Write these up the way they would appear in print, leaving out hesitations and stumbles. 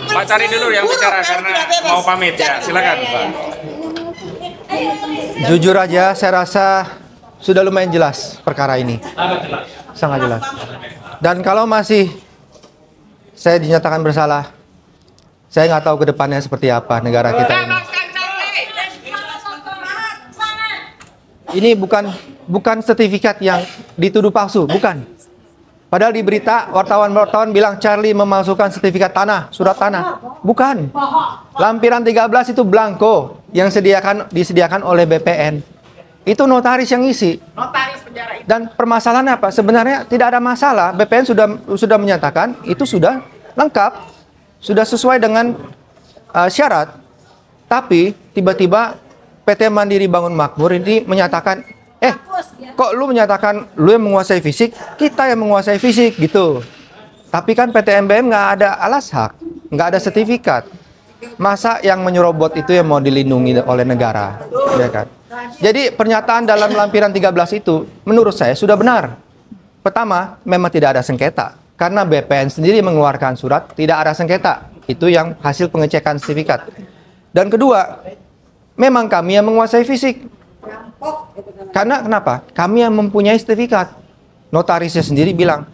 Pak cari dulu yang bicara karena mau pamit ya. Silakan, Pak. Jujur aja, saya rasa sudah lumayan jelas perkara ini. Sangat jelas. Dan kalau masih saya dinyatakan bersalah, saya nggak tahu ke depannya seperti apa negara kita ini. Ini bukan sertifikat yang dituduh palsu, bukan. Padahal di berita wartawan bilang Charlie memalsukan sertifikat tanah, surat tanah. Bukan. Lampiran 13 itu blanko yang disediakan oleh BPN. Itu notaris yang isi. Dan permasalahannya apa? Sebenarnya tidak ada masalah. BPN sudah menyatakan itu sudah lengkap, sudah sesuai dengan syarat. Tapi tiba-tiba PT Mandiri Bangun Makmur ini menyatakan, kok lu menyatakan lu yang menguasai fisik, kita yang menguasai fisik gitu. Tapi kan PT MBM nggak ada alas hak, nggak ada sertifikat. Masa yang menyerobot itu yang mau dilindungi oleh negara, ya kan? Jadi pernyataan dalam lampiran 13 itu menurut saya sudah benar. Pertama, memang tidak ada sengketa karena BPN sendiri mengeluarkan surat tidak ada sengketa. Itu yang hasil pengecekan sertifikat. Dan kedua, memang kami yang menguasai fisik. Karena kenapa? Kami yang mempunyai sertifikat. Notarisnya sendiri bilang,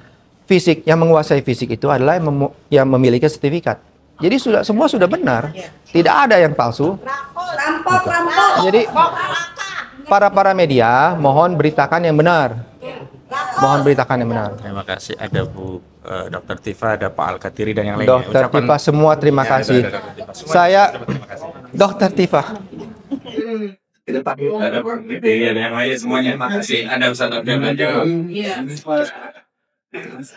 fisik yang menguasai fisik itu adalah yang memiliki sertifikat. Jadi semua sudah benar. Tidak ada yang palsu. Jadi para media mohon beritakan yang benar. Mohon beritakan yang benar. Terima kasih. Ada Bu Dr. Tifa, ada Pak Al-Katiri dan yang lainnya. Dr. Tifa semua terima kasih. Saya Dr. Tifa. Ke depan ada yang lain semuanya. Terima kasih. Ada Ustaz Abdul Majid.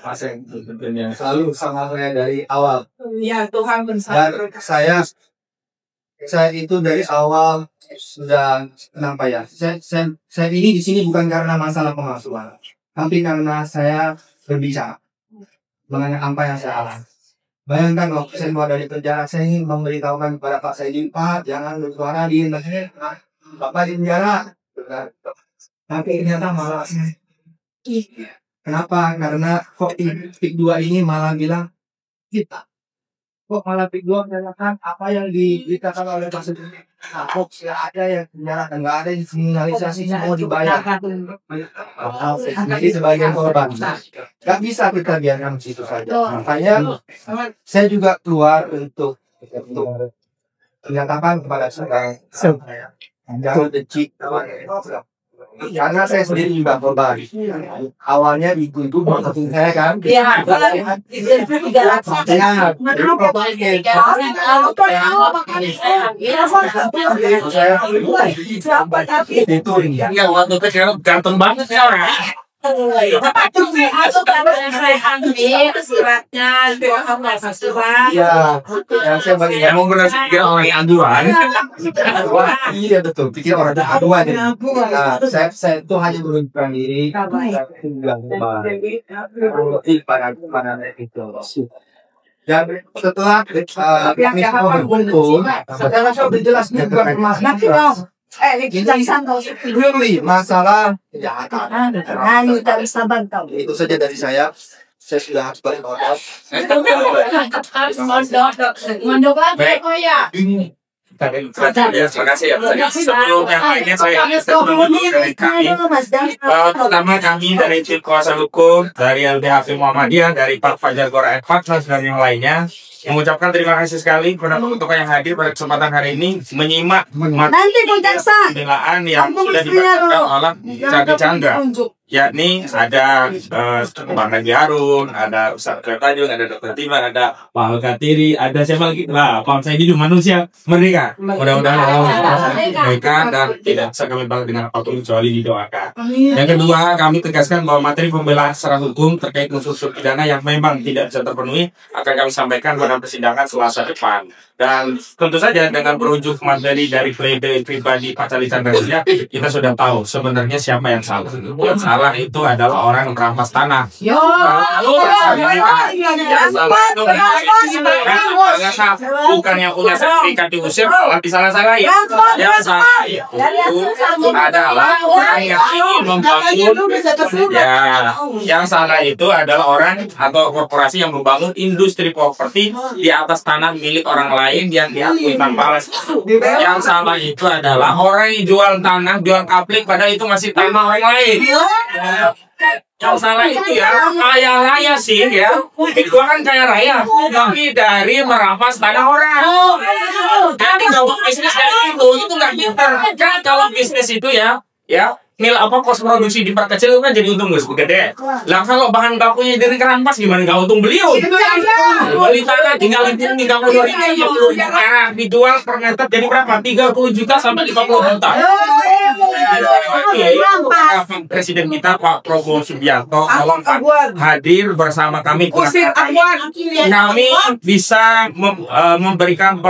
Paseng tentunya selalu sama saya dari awal. Ya Tuhan bersama. Dan saya itu dari awal sudah kenapa ya? Saya ini di sini bukan karena masalah pemalsuan, tapi karena saya berbicara mengenai apa yang saya alami. Bayangkan waktu saya keluar dari penjara, saya ingin memberitahukan kepada Pak Saidin, Pak jangan bersuara di internet, Bapak di penjara. Tapi ternyata malah kenapa? Karena kok PIK 2 ini malah bilang kita. Kok malah PIK 2 menyatakan apa yang diberitakan oleh Pak Saidin. Nah, kok tidak ada yang penjara, nggak ada yang kriminalisasi, semua dibayar. Jadi sebagian korban. Nggak bisa kita biarkan begitu saja. Makanya saya juga keluar untuk menyatakan kepada seorang jangan benci. Karena saya sendiri juga korban. Awalnya dibunuh waktu saya kan. Iya, itu 300. Ya, itu Ya waktu kecil ganteng banget ya. Suratnya surat. ya, yang saya bagi Emang benar pikir orang yang aduan. iya betul, pikir orang aduan ya. Nah, saya itu hanya mengundurkan diri. Tinggal pada itu. Dan setelah kami semua berkumpul, setelah saya berjelaskan bukan masalah. Clearly masalah kejahatan. Itu saja dari saya. Saya sudah harus balik modal. Mondok lagi oh ya. Ya, terima kasih ya. Sebelum yang lainnya saya dari kami. Pertama kami dari tim kuasa hukum dari LDHP Muhammadiyah, dari Pak Fajar Gora Advokat dan yang lainnya mengucapkan terima kasih sekali kepada teman-teman yang hadir pada kesempatan hari ini menyimak pembelaan yang sudah dibacakan oleh Chandra Chandra, yakni ada Bang Nagi Harun, ada Ustaz Tanjung, ada Dr. Timan, ada Pak Al-Katiri, ada siapa lagi? Nah, Pak Saidi itu manusia merdeka. Mudah-mudahan Allah mereka dan tidak bisa kami balas dengan apapun kecuali didoakan. Yang kedua, kami tegaskan bahwa materi pembelaan secara hukum terkait unsur pidana yang memang tidak bisa terpenuhi akan kami sampaikan pada persidangan Selasa depan. Dan tentu saja dengan berujuk materi dari pledoi pribadi Pak Charlie Chandra, kita sudah tahu sebenarnya siapa yang salah. Yang salah itu adalah orang yang merampas tanah. bukan yang punya sertifikat diusir, malah disalah-salahin. Yang salah itu adalah orang yang ingin membangun. Ya, yang salah itu adalah orang atau korporasi yang membangun industri properti di atas tanah milik orang lain yang diakui tanpa alas. Yang salah itu adalah orang yang jual tanah, jual kaplik, padahal itu masih tanah orang lain. Yang salah itu ya kaya raya sih ya, itu kan kaya raya, tapi dari merampas tanah orang. Jadi kalau bisnis kayak itu nggak pintar. Kan kalau bisnis itu ya kos produksi diperkecil itu kan jadi untung gede. Lah kalau bahan bakunya dari kerampas gimana nggak untung beliau? Beli tanah tinggal 32.000, 50.000 perak, dijual per meter jadi berapa? 30 juta sampai 50 juta. Presiden kita Pak Prabowo Subianto tolong hadir bersama kami. Kami bisa memberikan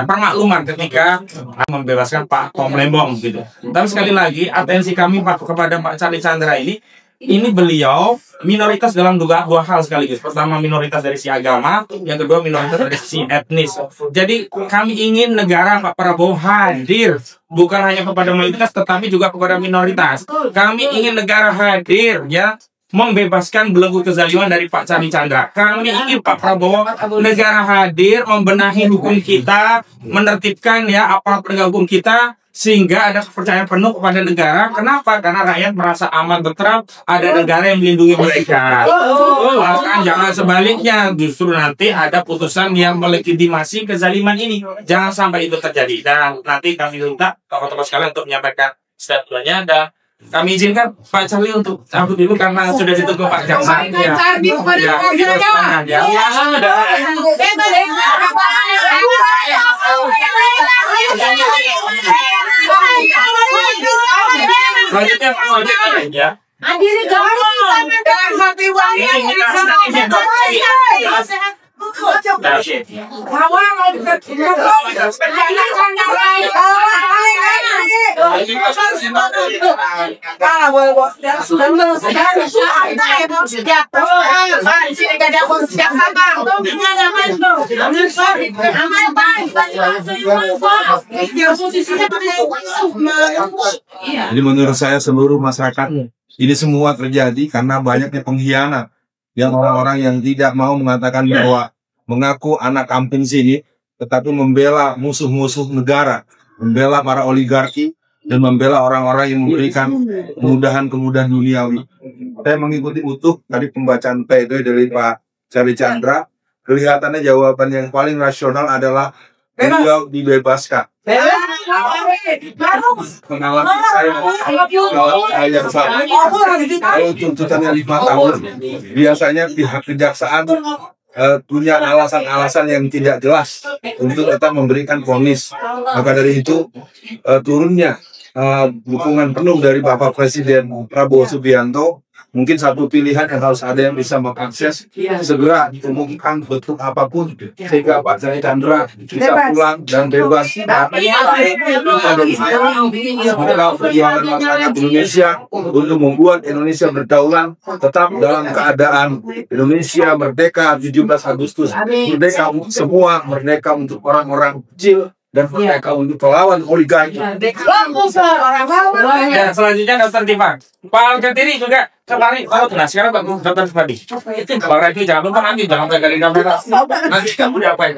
permakluman ketika membebaskan Pak Tom Lembong gitu. Tapi sekali lagi atensi kami kepada Pak Charlie Chandra ini beliau minoritas dalam dua hal sekaligus. Pertama minoritas dari sisi agama, yang kedua minoritas dari sisi etnis. Jadi kami ingin negara Pak Prabowo hadir bukan hanya kepada mayoritas tetapi juga kepada minoritas. Kami ingin negara hadir ya, membebaskan belenggu kezaliman dari Pak Charlie Chandra. Kami ingin Pak Prabowo negara hadir membenahi hukum kita, menertibkan ya aparat penegak hukum kita, sehingga ada kepercayaan penuh kepada negara. Kenapa? Karena rakyat merasa aman, tentram, ada negara yang melindungi mereka. Bahkan jangan sebaliknya, justru nanti ada putusan yang melegitimasi kezaliman ini. Jangan sampai itu terjadi. Dan nanti kami minta tokoh-tokoh sekalian untuk menyampaikan statementnya. Dan kami izinkan Pak Charlie untuk cabut dulu karena sudah ditunggu Pak Jaksa. Selanjutnya ya. Jadi menurut saya seluruh masyarakat ini semua terjadi karena banyaknya pengkhianat yang orang-orang yang tidak mau mengatakan bahwa mengaku anak kampung sini, tetapi membela musuh-musuh negara, membela para oligarki, dan membela orang-orang yang memberikan kemudahan-kemudahan duniawi. Saya mengikuti utuh tadi pembacaan pledoi dari Pak Charlie Chandra. Kelihatannya jawaban yang paling rasional adalah beliau dibebaskan. Pengalaman saya yang sama, kalau tuntutannya 5 tahun, biasanya pihak kejaksaan punya alasan-alasan yang tidak jelas untuk tetap memberikan vonis. Maka dari itu turunnya dukungan penuh dari Bapak Presiden Prabowo Subianto. Mungkin satu pilihan yang harus ada yang bisa mengakses segera diumumkan bentuk apapun sehingga Pak Charlie Chandra bisa pulang dan bebas. Perjuangan masyarakat Indonesia untuk membuat Indonesia berdaulat tetap dalam keadaan Indonesia merdeka 17 Agustus, merdeka untuk semua, merdeka untuk orang-orang kecil, dan mereka untuk melawan oligarki. Dan selanjutnya Dr. Tifa, Pak Alkatiri juga kemarin. Nah sekarang Dr. Fadi, Bang Rafi jangan lupa nanti jangan dari kamera. Nanti kamu diapain?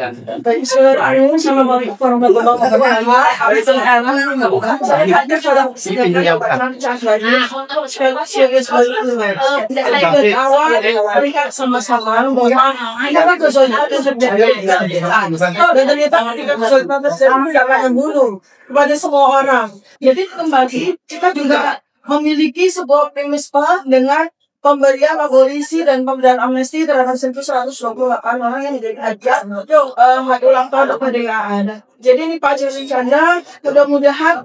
Kepada semua orang. Jadi kembali kita juga memiliki sebuah optimisme dengan pemberian abolisi dan pemberian amnesti terhadap 128 orang yang diajak hari ulang tahun kemerdekaan. Jadi ini Pak Charlie Chandra, mudah-mudahan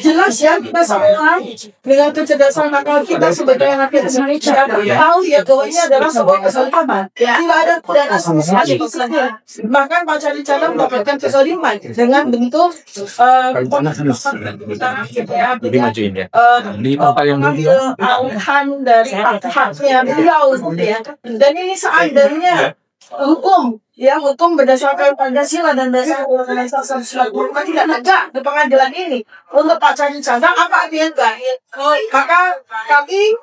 jelas ya kita semua dengan kecerdasan akal kita sebagai rakyat Indonesia tahu ya bahwa ini adalah sebuah kezaliman. Tidak ada pidana sama sekali. Bahkan Pak Charlie Chandra mendapatkan kezaliman dengan bentuk arahan dari haknya beliau. Dan ini seandainya hukum, ya hukum berdasarkan Pancasila dan dasar Undang-Undang 145 tidak tegak di pengadilan ini untuk Pak Chandra apa artinya? Maka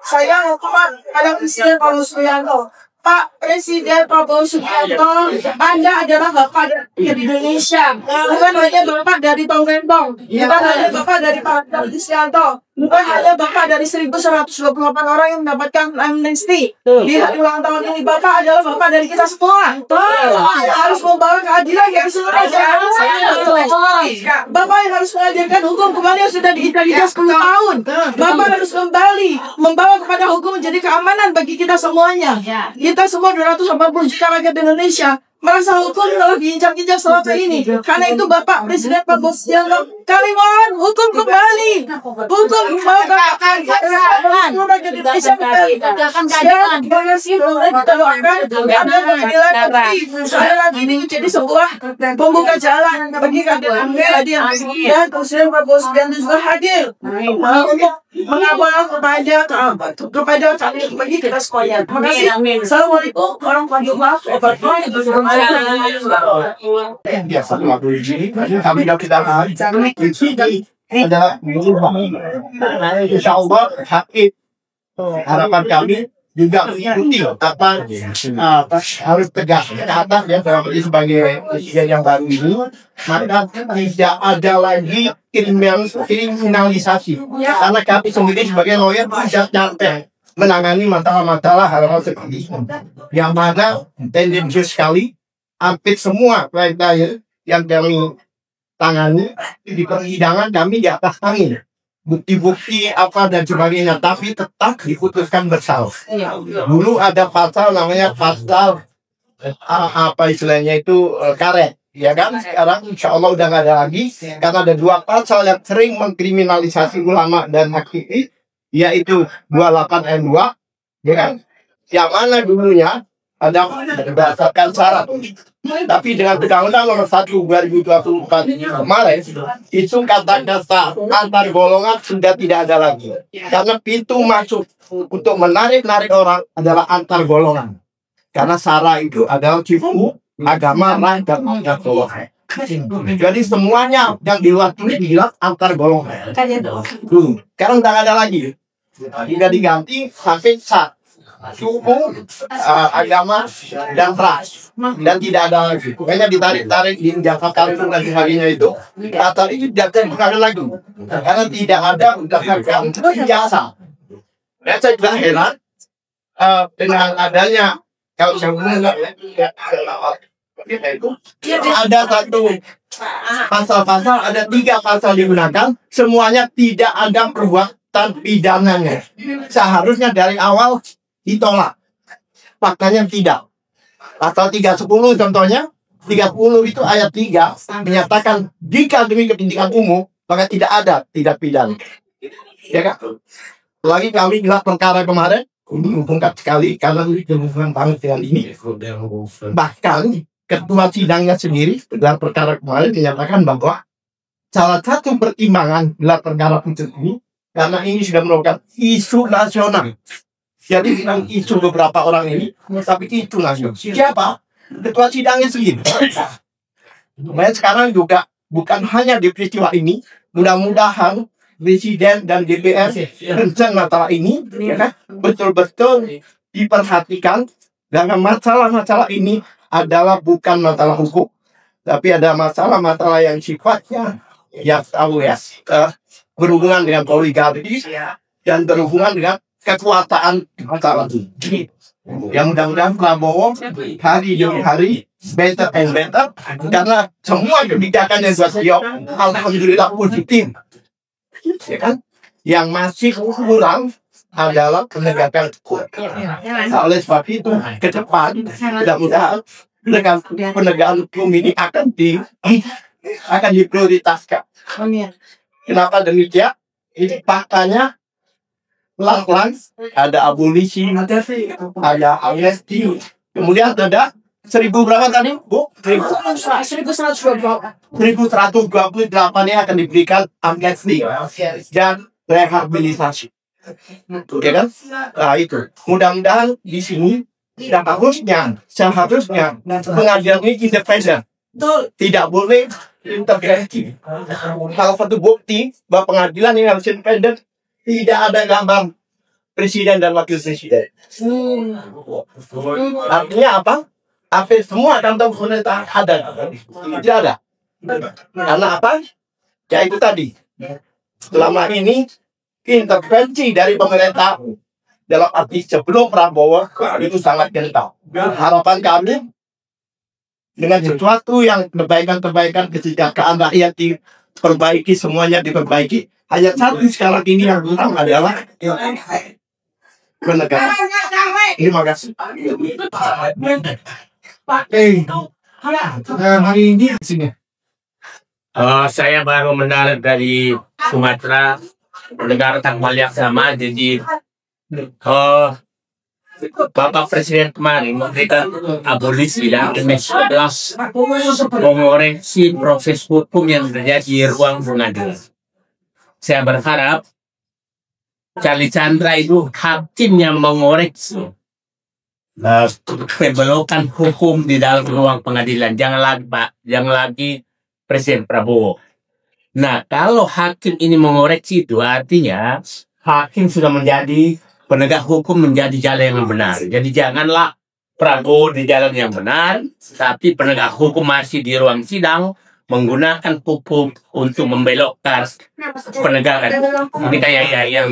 saya hukuman pada Presiden Prabowo Subianto. Pak Presiden Prabowo Subianto, Anda adalah Bapak dari Indonesia, bukan hanya Bapak dari Tong Rentong, bukan hanya Bapak dari Pak Subianto, bukan hanya Bapak dari 1.128 orang yang mendapatkan amnesti di hari ulang tahun ini. Bapak adalah Bapak dari kita semua. Harus membawa keadilan yang seluruh Bapak yang harus mengajarkan hukum kembali yang sudah diinjak 10 tahun. Bapak harus kembali membawa kepada hukum menjadi keamanan bagi kita semuanya. Kita semua 280 juta rakyat Indonesia merasa hukum telah diinjak-injak selama ini. Karena itu Bapak Presiden Prabowo Subianto, kami mohon hukum kembali. Hukum kembali. Indonesia kembali. Kita doakan ada keadilan ini menjadi sebuah pembuka jalan bagi keadilan dan Presiden Prabowo Subianto juga hadir untuk mengabaikan kepada kami bagi kita semuanya. Terima kasih. Assalamualaikum warahmatullahi wabarakatuh. Biasa waktu ini kami kita adalah insya Allah hakik harapan kami juga mengikuti apa harus tegas ke atas ya sebagai presiden yang baru ini, maka tidak ada lagi kriminalisasi karena kami sendiri sebagai lawyer tidak capek menangani masalah-masalah hal-hal seperti itu yang mana tendensius sekali. Hampir semua klien yang kami tangani di persidangan kami di atas angin, bukti-bukti apa dan sebagainya, tapi tetap diputuskan bersalah. Dulu ada pasal namanya pasal apa istilahnya itu karet, ya kan? Sekarang insya Allah udah nggak ada lagi karena ada dua pasal yang sering mengkriminalisasi ulama dan aktivis, yaitu 28 ayat 2, ya kan? Yang mana dulunya ada berdasarkan syarat, tapi dengan Undang-Undang Nomor 1 2024 kemarin itu kata-kata antar golongan sudah tidak ada lagi karena pintu masuk untuk menarik orang adalah antar golongan karena SARA itu adalah cipu agama ras dan golongan. Jadi semuanya yang di luar itu dibilang antar golongan. Sekarang udah ada lagi, tidak diganti sampai suku, agama dan ras dan tidak ada lagi. Makanya ditarik-tarik di jangka kartu dan sebagainya itu kata itu tidak ada lagi karena tidak ada berdasarkan ijazah. Dan saya juga heran dengan adanya kalau saya itu ada satu pasal-pasal, ada 3 pasal digunakan, semuanya tidak ada perbuatan pidananya. Seharusnya dari awal ditolak, faktanya tidak. Pasal 310 contohnya, 30 itu ayat 3 menyatakan jika demi kepentingan umum maka tidak ada tidak pidana. Ya kan? Lagi kami gelar perkara kemarin, menghubungkan sekali karena berhubungan banget dengan ini. Bahkan ketua sidangnya sendiri gelar perkara kemarin menyatakan bahwa salah satu pertimbangan gelar perkara putus ini karena ini sudah merupakan isu nasional. Jadi bukan isu beberapa orang ini, tapi isu nasional. Siapa? Ketua sidangnya sendiri. Kemudian sekarang juga bukan hanya di peristiwa ini, mudah-mudahan Presiden dan DPR tentang masalah ini ya kan, betul-betul diperhatikan karena masalah-masalah ini adalah bukan masalah hukum, tapi ada masalah-masalah yang sifatnya ya tahu ya berhubungan dengan oligarki dan berhubungan dengan kekuasaan masalah ini. Yang mudah-mudahan Prabowo hari demi hari better and better karena semua kebijakan yang buat beliau alhamdulillah positif. Ya kan? Yang masih kurang adalah penegakan hukum. Nah, oleh sebab itu ke depan mudah-mudahan penegakan hukum ini akan diprioritaskan. Kenapa demikian? Ini faktanya pelan-pelan ada abolisi, ada amnesti, kemudian ada 1000 berapa tadi, Bu? 1128 yang akan diberikan amnesti dan rehabilitasi. Ya kan? Nah itu, mudah-mudahan di sini seharusnya pengadilan ini independen, tidak boleh intervensi. Salah satu bukti bahwa pengadilan ini harus independen, tidak ada gambar presiden dan wakil presiden. Artinya apa? Semua kantor pemerintah ada, tidak ada. Karena apa? Ya itu tadi. Selama ini intervensi dari pemerintah dalam arti sebelum Prabowo itu sangat kental. Harapan kami dengan sesuatu yang perbaikan kesejahteraan rakyat diperbaiki, semuanya diperbaiki. Hanya satu sekarang ini yang kurang adalah penegak. Terima kasih. Hari ini di sini. Saya baru mendarat dari Sumatera, negara tanggal yang sama. Jadi Bapak Presiden kemarin memberikan abolisi dan MS11 mengoreksi proses hukum yang terjadi di ruang pengadilan. Saya berharap Charlie Chandra itu hakim yang mengoreksi pembelokan hukum di dalam ruang pengadilan. Jangan lagi Pak, jangan lagi Presiden Prabowo. Nah, kalau hakim ini mengoreksi itu artinya hakim sudah menjadi penegak hukum, menjadi jalan yang benar. Jadi janganlah Prabowo di jalan yang benar, tapi penegak hukum masih di ruang sidang menggunakan hukum untuk membelokkan penegakan. Ini kayak yang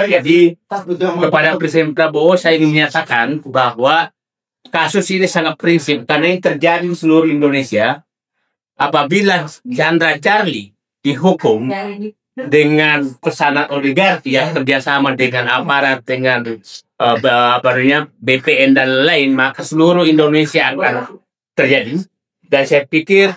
jadi kepada Presiden Prabowo saya ingin menyatakan bahwa kasus ini sangat prinsip karena ini terjadi di seluruh Indonesia. Apabila Chandra Charlie dihukum dengan pesanan oligarki yang kerjasama dengan aparat, dengan BPN dan lain, maka seluruh Indonesia akan terjadi. Dan saya pikir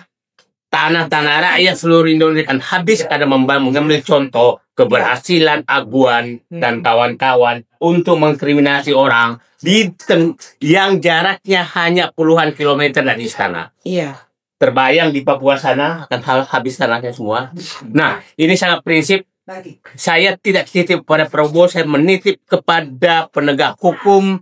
tanah-tanah rakyat seluruh Indonesia akan habis karena mengambil contoh keberhasilan Aguan dan kawan-kawan untuk mengkriminasi orang yang jaraknya hanya puluhan kilometer dari istana. Iya. Terbayang di Papua sana akan habis tanahnya semua. Nah, ini sangat prinsip. Saya tidak titip pada Prabowo, saya menitip kepada penegak hukum.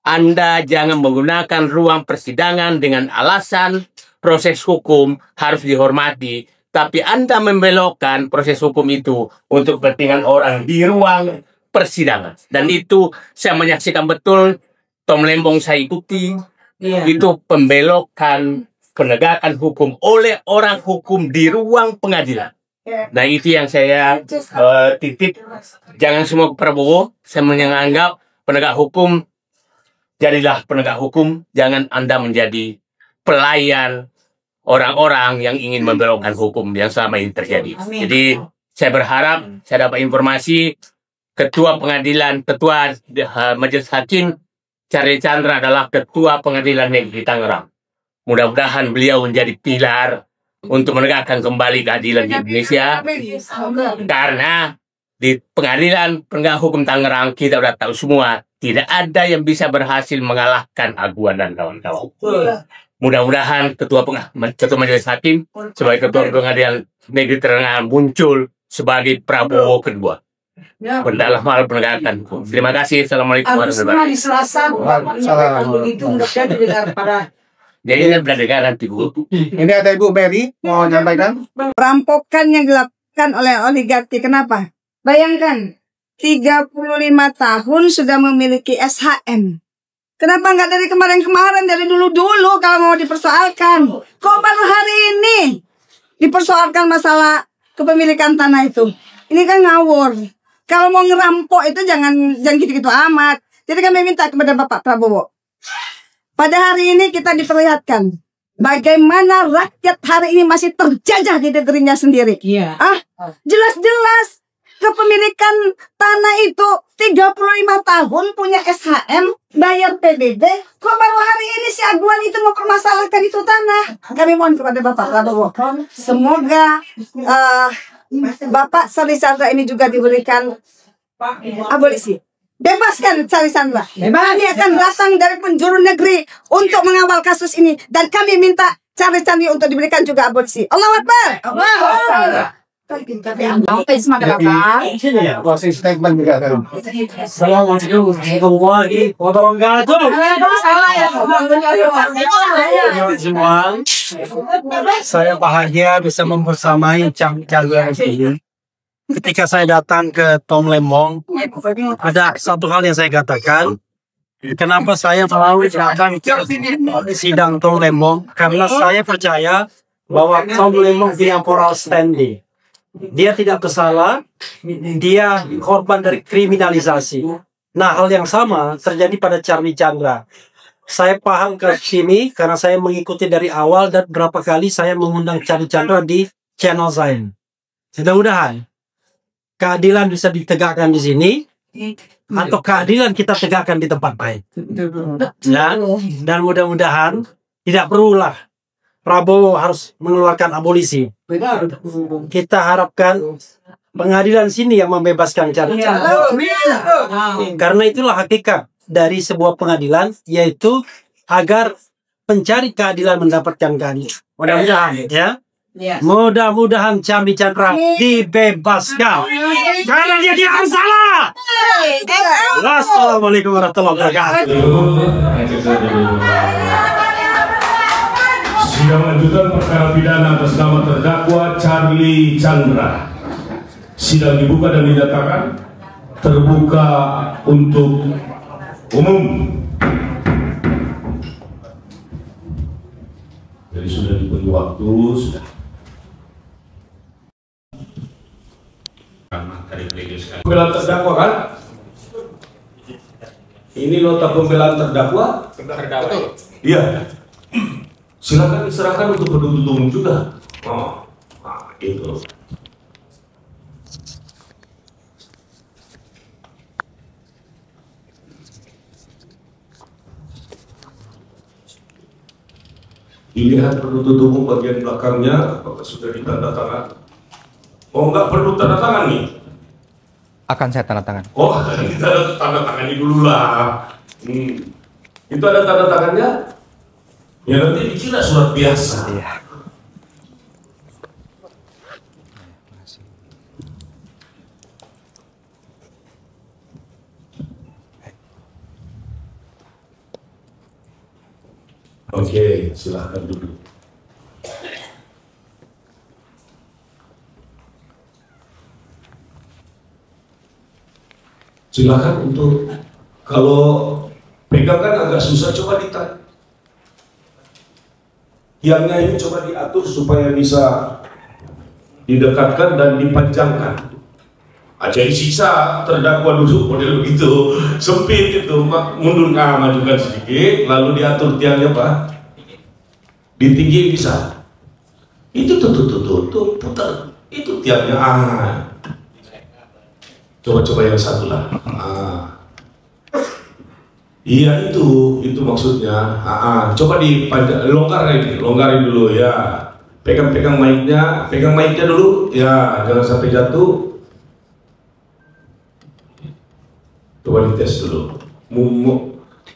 Anda jangan menggunakan ruang persidangan dengan alasan proses hukum harus dihormati. Tapi Anda membelokkan proses hukum itu untuk kepentingan orang di ruang persidangan. Dan itu saya menyaksikan betul, Tom Lembong saya ikuti. Itu pembelokan penegakan hukum oleh orang hukum di ruang pengadilan. Nah itu yang saya titip. Jangan semua Prabowo. Saya menganggap penegak hukum, jadilah penegak hukum. Jangan Anda menjadi pelayan orang-orang yang ingin membelokkan hukum yang selama ini terjadi. Jadi saya berharap saya dapat informasi Ketua Pengadilan, Ketua Majelis Hakim Charlie Chandra adalah Ketua Pengadilan Negeri Tangerang. Mudah-mudahan beliau menjadi pilar untuk menegakkan kembali keadilan di Indonesia. Karena di pengadilan penegak hukum Tangerang kita sudah tahu semua, tidak ada yang bisa berhasil mengalahkan Aguan dan kawan-kawan. Mudah-mudahan Ketua Majelis Hakim sebagai Ketua Pengadilan Negeri Tangerang muncul sebagai Prabowo kedua. Dalam hal penegakan hukum. Terima kasih. Assalamualaikum warahmatullahi wabarakatuh. Jadi ini berdasarkan nanti Bu. Ini ada Ibu Mary mau nyampaikan. Perampokan yang dilakukan oleh oligarki. Kenapa? Bayangkan 35 tahun sudah memiliki SHM. Kenapa nggak dari kemarin-kemarin, dari dulu-dulu kalau mau dipersoalkan? Kok baru hari ini dipersoalkan masalah kepemilikan tanah itu? Ini kan ngawur. Kalau mau ngerampok itu jangan gitu-gitu amat. Jadi kami minta kepada Bapak Prabowo. Pada hari ini kita diperlihatkan bagaimana rakyat hari ini masih terjajah di negerinya sendiri. Jelas-jelas kepemilikan tanah itu 35 tahun punya SHM, bayar PBB. Kok baru hari ini si Aguan itu mau permasalahkan itu tanah? Kami mohon kepada Bapak Prabowo, semoga Bapak Charlie Chandra ini juga diberikan abolisi. Bebaskan Charlie Chandra. Kami akan datang dari penjuru negeri untuk mengawal kasus ini. Dan kami minta Charlie Chandra untuk diberikan juga abolisi. Allahu Akbar. Sampai semakin Closing statement juga kan. Assalamualaikum warahmatullahi wabarakatuh. Semua, saya bahagia bisa membersamai Cang-Cang ini. Ketika saya datang ke Tom Lembong, ada satu hal yang saya katakan. Kenapa saya melalui datang ke sidang Tom Lembong? Karena saya percaya bahwa Tom Lembong punya moral standing. Dia tidak bersalah, dia korban dari kriminalisasi. Nah, hal yang sama terjadi pada Charlie Chandra. Saya paham ke sini karena saya mengikuti dari awal dan berapa kali saya mengundang Charlie Chandra di channel saya. Mudah-mudahan keadilan bisa ditegakkan di sini atau keadilan kita tegakkan di tempat lain. Ya, dan mudah-mudahan tidak perulah Prabowo harus mengeluarkan abolisi. Kita harapkan pengadilan sini yang membebaskan Charlie Chandra. Karena itulah hakikat dari sebuah pengadilan, yaitu agar pencari keadilan mendapatkan keadilan. Mudah-mudahan ya. Mudah-mudahan Charlie Chandra dibebaskan karena dia tidak bersalah. Wassalamualaikum warahmatullahi wabarakatuh. Sidang lanjutan perkara pidana atas nama terdakwa Charlie Chandra. Sidang dibuka dan dinyatakan terbuka untuk umum. Jadi sudah diberi waktu, sudah. Pembelaan terdakwa kan? Ini nota pembelaan terdakwa? Terdakwa. Iya. Silakan diserahkan untuk penuntut umum juga. Oh, nah, gitu. Dilihat penuntut umum bagian belakangnya, apakah sudah ditandatangan? Oh, nggak perlu tanda tangan nih. Akan saya tanda tangan. Oh, kita tanda tangani dulu lah. Itu ada tanda tangannya? Ya nanti dikira surat biasa. Iya. Oke, silahkan duduk. Silahkan untuk, kalau pegang kan agak susah, coba ditarik. Tiangnya ini coba diatur supaya bisa didekatkan dan dipanjangkan. Jadi sisa terdakwa duduk model begitu, sempit itu, mundur majukan sedikit, lalu diatur tiangnya Pak, ditinggi bisa. Itu tuh putar, itu tiangnya Coba yang satu lah. Iya itu maksudnya. Coba dipanjang, longgarin dulu ya. Pegang mic-nya dulu ya, jangan sampai jatuh. Coba dites dulu.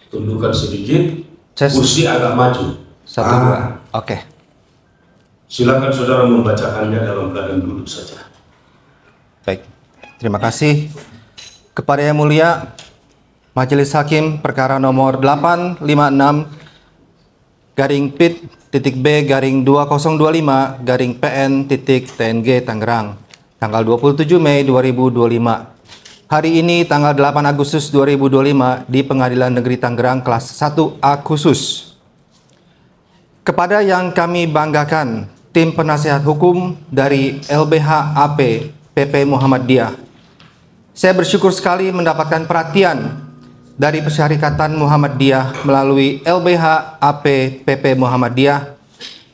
Tundukkan sedikit, kursi agak maju. 1, 2. Oke. Silakan saudara membacakannya dalam keadaan duduk saja. Baik. Terima kasih kepada Yang Mulia Majelis Hakim perkara nomor 856-B-2025-PN.TNG Tangerang tanggal 27 Mei 2025. Hari ini tanggal 8 Agustus 2025 di Pengadilan Negeri Tangerang kelas 1A khusus. Kepada yang kami banggakan, tim penasehat hukum dari LBH AP PP Muhammadiyah. Saya bersyukur sekali mendapatkan perhatian dari Persyarikatan Muhammadiyah melalui LBH AP PP Muhammadiyah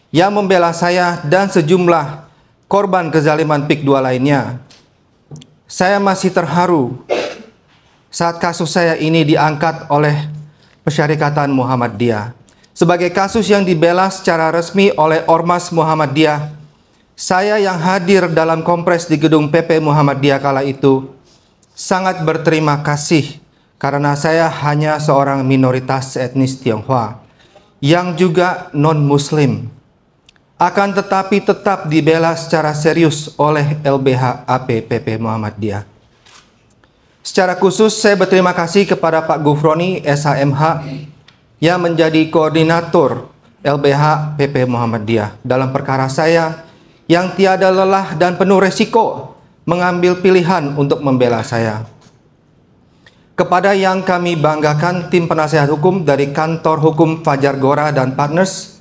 yang membela saya dan sejumlah korban kezaliman PIK 2 lainnya. Saya masih terharu saat kasus saya ini diangkat oleh Persyarikatan Muhammadiyah. Sebagai kasus yang dibela secara resmi oleh Ormas Muhammadiyah, saya yang hadir dalam kompres di gedung PP Muhammadiyah kala itu sangat berterima kasih karena saya hanya seorang minoritas etnis Tionghoa yang juga non-Muslim. akan tetapi tetap dibela secara serius oleh LBH AP PP Muhammadiyah. Secara khusus saya berterima kasih kepada Pak Gufroni SHMH yang menjadi koordinator LBH PP Muhammadiyah dalam perkara saya yang tiada lelah dan penuh resiko mengambil pilihan untuk membela saya. Kepada yang kami banggakan tim penasehat hukum dari Kantor Hukum Fajar Gora dan Partners,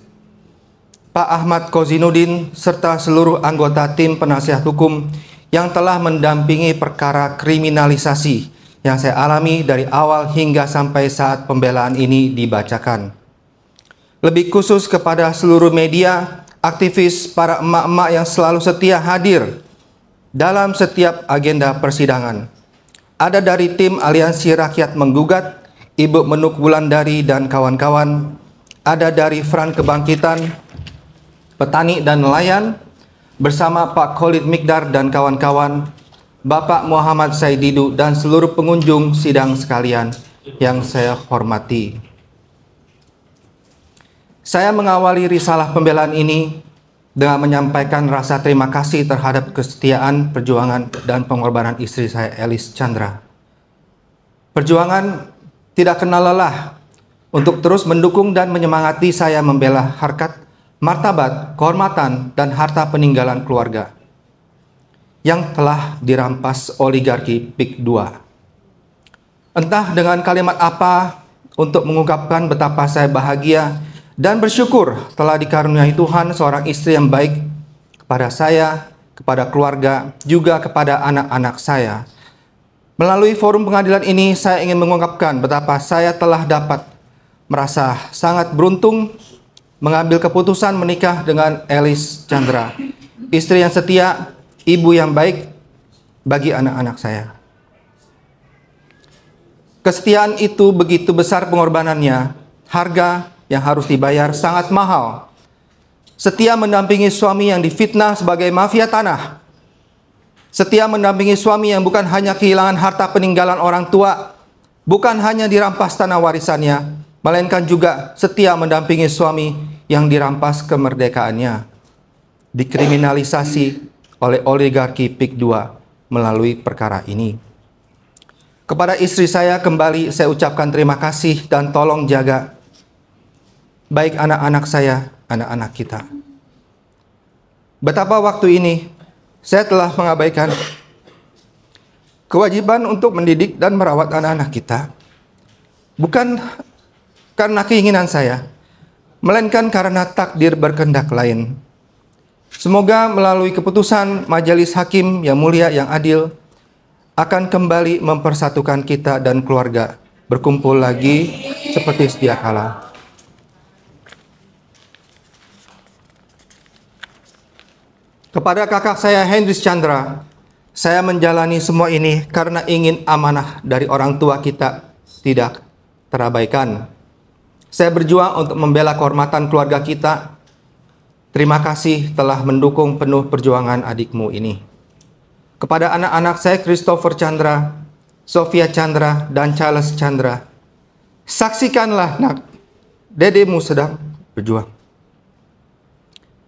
Pak Ahmad Kozinudin, serta seluruh anggota tim penasehat hukum yang telah mendampingi perkara kriminalisasi yang saya alami dari awal hingga sampai saat pembelaan ini dibacakan. Lebih khusus kepada seluruh media, aktivis, para emak-emak yang selalu setia hadir dalam setiap agenda persidangan. Ada dari tim Aliansi Rakyat Menggugat, Ibu Menuk Wulandari dan kawan-kawan. Ada dari Front Kebangkitan Petani dan Nelayan bersama Pak Khalid Mikdar dan kawan-kawan, Bapak Muhammad Saididu dan seluruh pengunjung sidang sekalian yang saya hormati. Saya mengawali risalah pembelaan ini dengan menyampaikan rasa terima kasih terhadap kesetiaan, perjuangan, dan pengorbanan istri saya, Elis Chandra. Perjuangan tidak kenal lelah untuk terus mendukung dan menyemangati saya membela harkat, martabat, kehormatan, dan harta peninggalan keluarga yang telah dirampas oligarki PIK II. Entah dengan kalimat apa untuk mengungkapkan betapa saya bahagia dan bersyukur telah dikaruniai Tuhan seorang istri yang baik kepada saya, kepada keluarga, juga kepada anak-anak saya. Melalui forum pengadilan ini, saya ingin mengungkapkan betapa saya telah dapat merasa sangat beruntung mengambil keputusan menikah dengan Elis Chandra, istri yang setia, ibu yang baik bagi anak-anak saya. Kesetiaan itu begitu besar pengorbanannya, harga yang harus dibayar sangat mahal. Setia mendampingi suami yang difitnah sebagai mafia tanah. Setia mendampingi suami yang bukan hanya kehilangan harta peninggalan orang tua, bukan hanya dirampas tanah warisannya, melainkan juga setia mendampingi suami yang dirampas kemerdekaannya, dikriminalisasi oleh oligarki PIK II melalui perkara ini. Kepada istri saya kembali saya ucapkan terima kasih dan tolong jaga baik anak-anak saya, anak-anak kita. Betapa waktu ini saya telah mengabaikan kewajiban untuk mendidik dan merawat anak-anak kita, bukan karena keinginan saya, melainkan karena takdir berkehendak lain. Semoga melalui keputusan Majelis Hakim yang mulia, yang adil, akan kembali mempersatukan kita dan keluarga berkumpul lagi seperti sedia kala. Kepada kakak saya Hendris Chandra, saya menjalani semua ini karena ingin amanah dari orang tua kita tidak terabaikan. Saya berjuang untuk membela kehormatan keluarga kita. Terima kasih telah mendukung penuh perjuangan adikmu ini. Kepada anak-anak saya Christopher Chandra, Sofia Chandra, dan Charles Chandra, saksikanlah nak, dedemu sedang berjuang.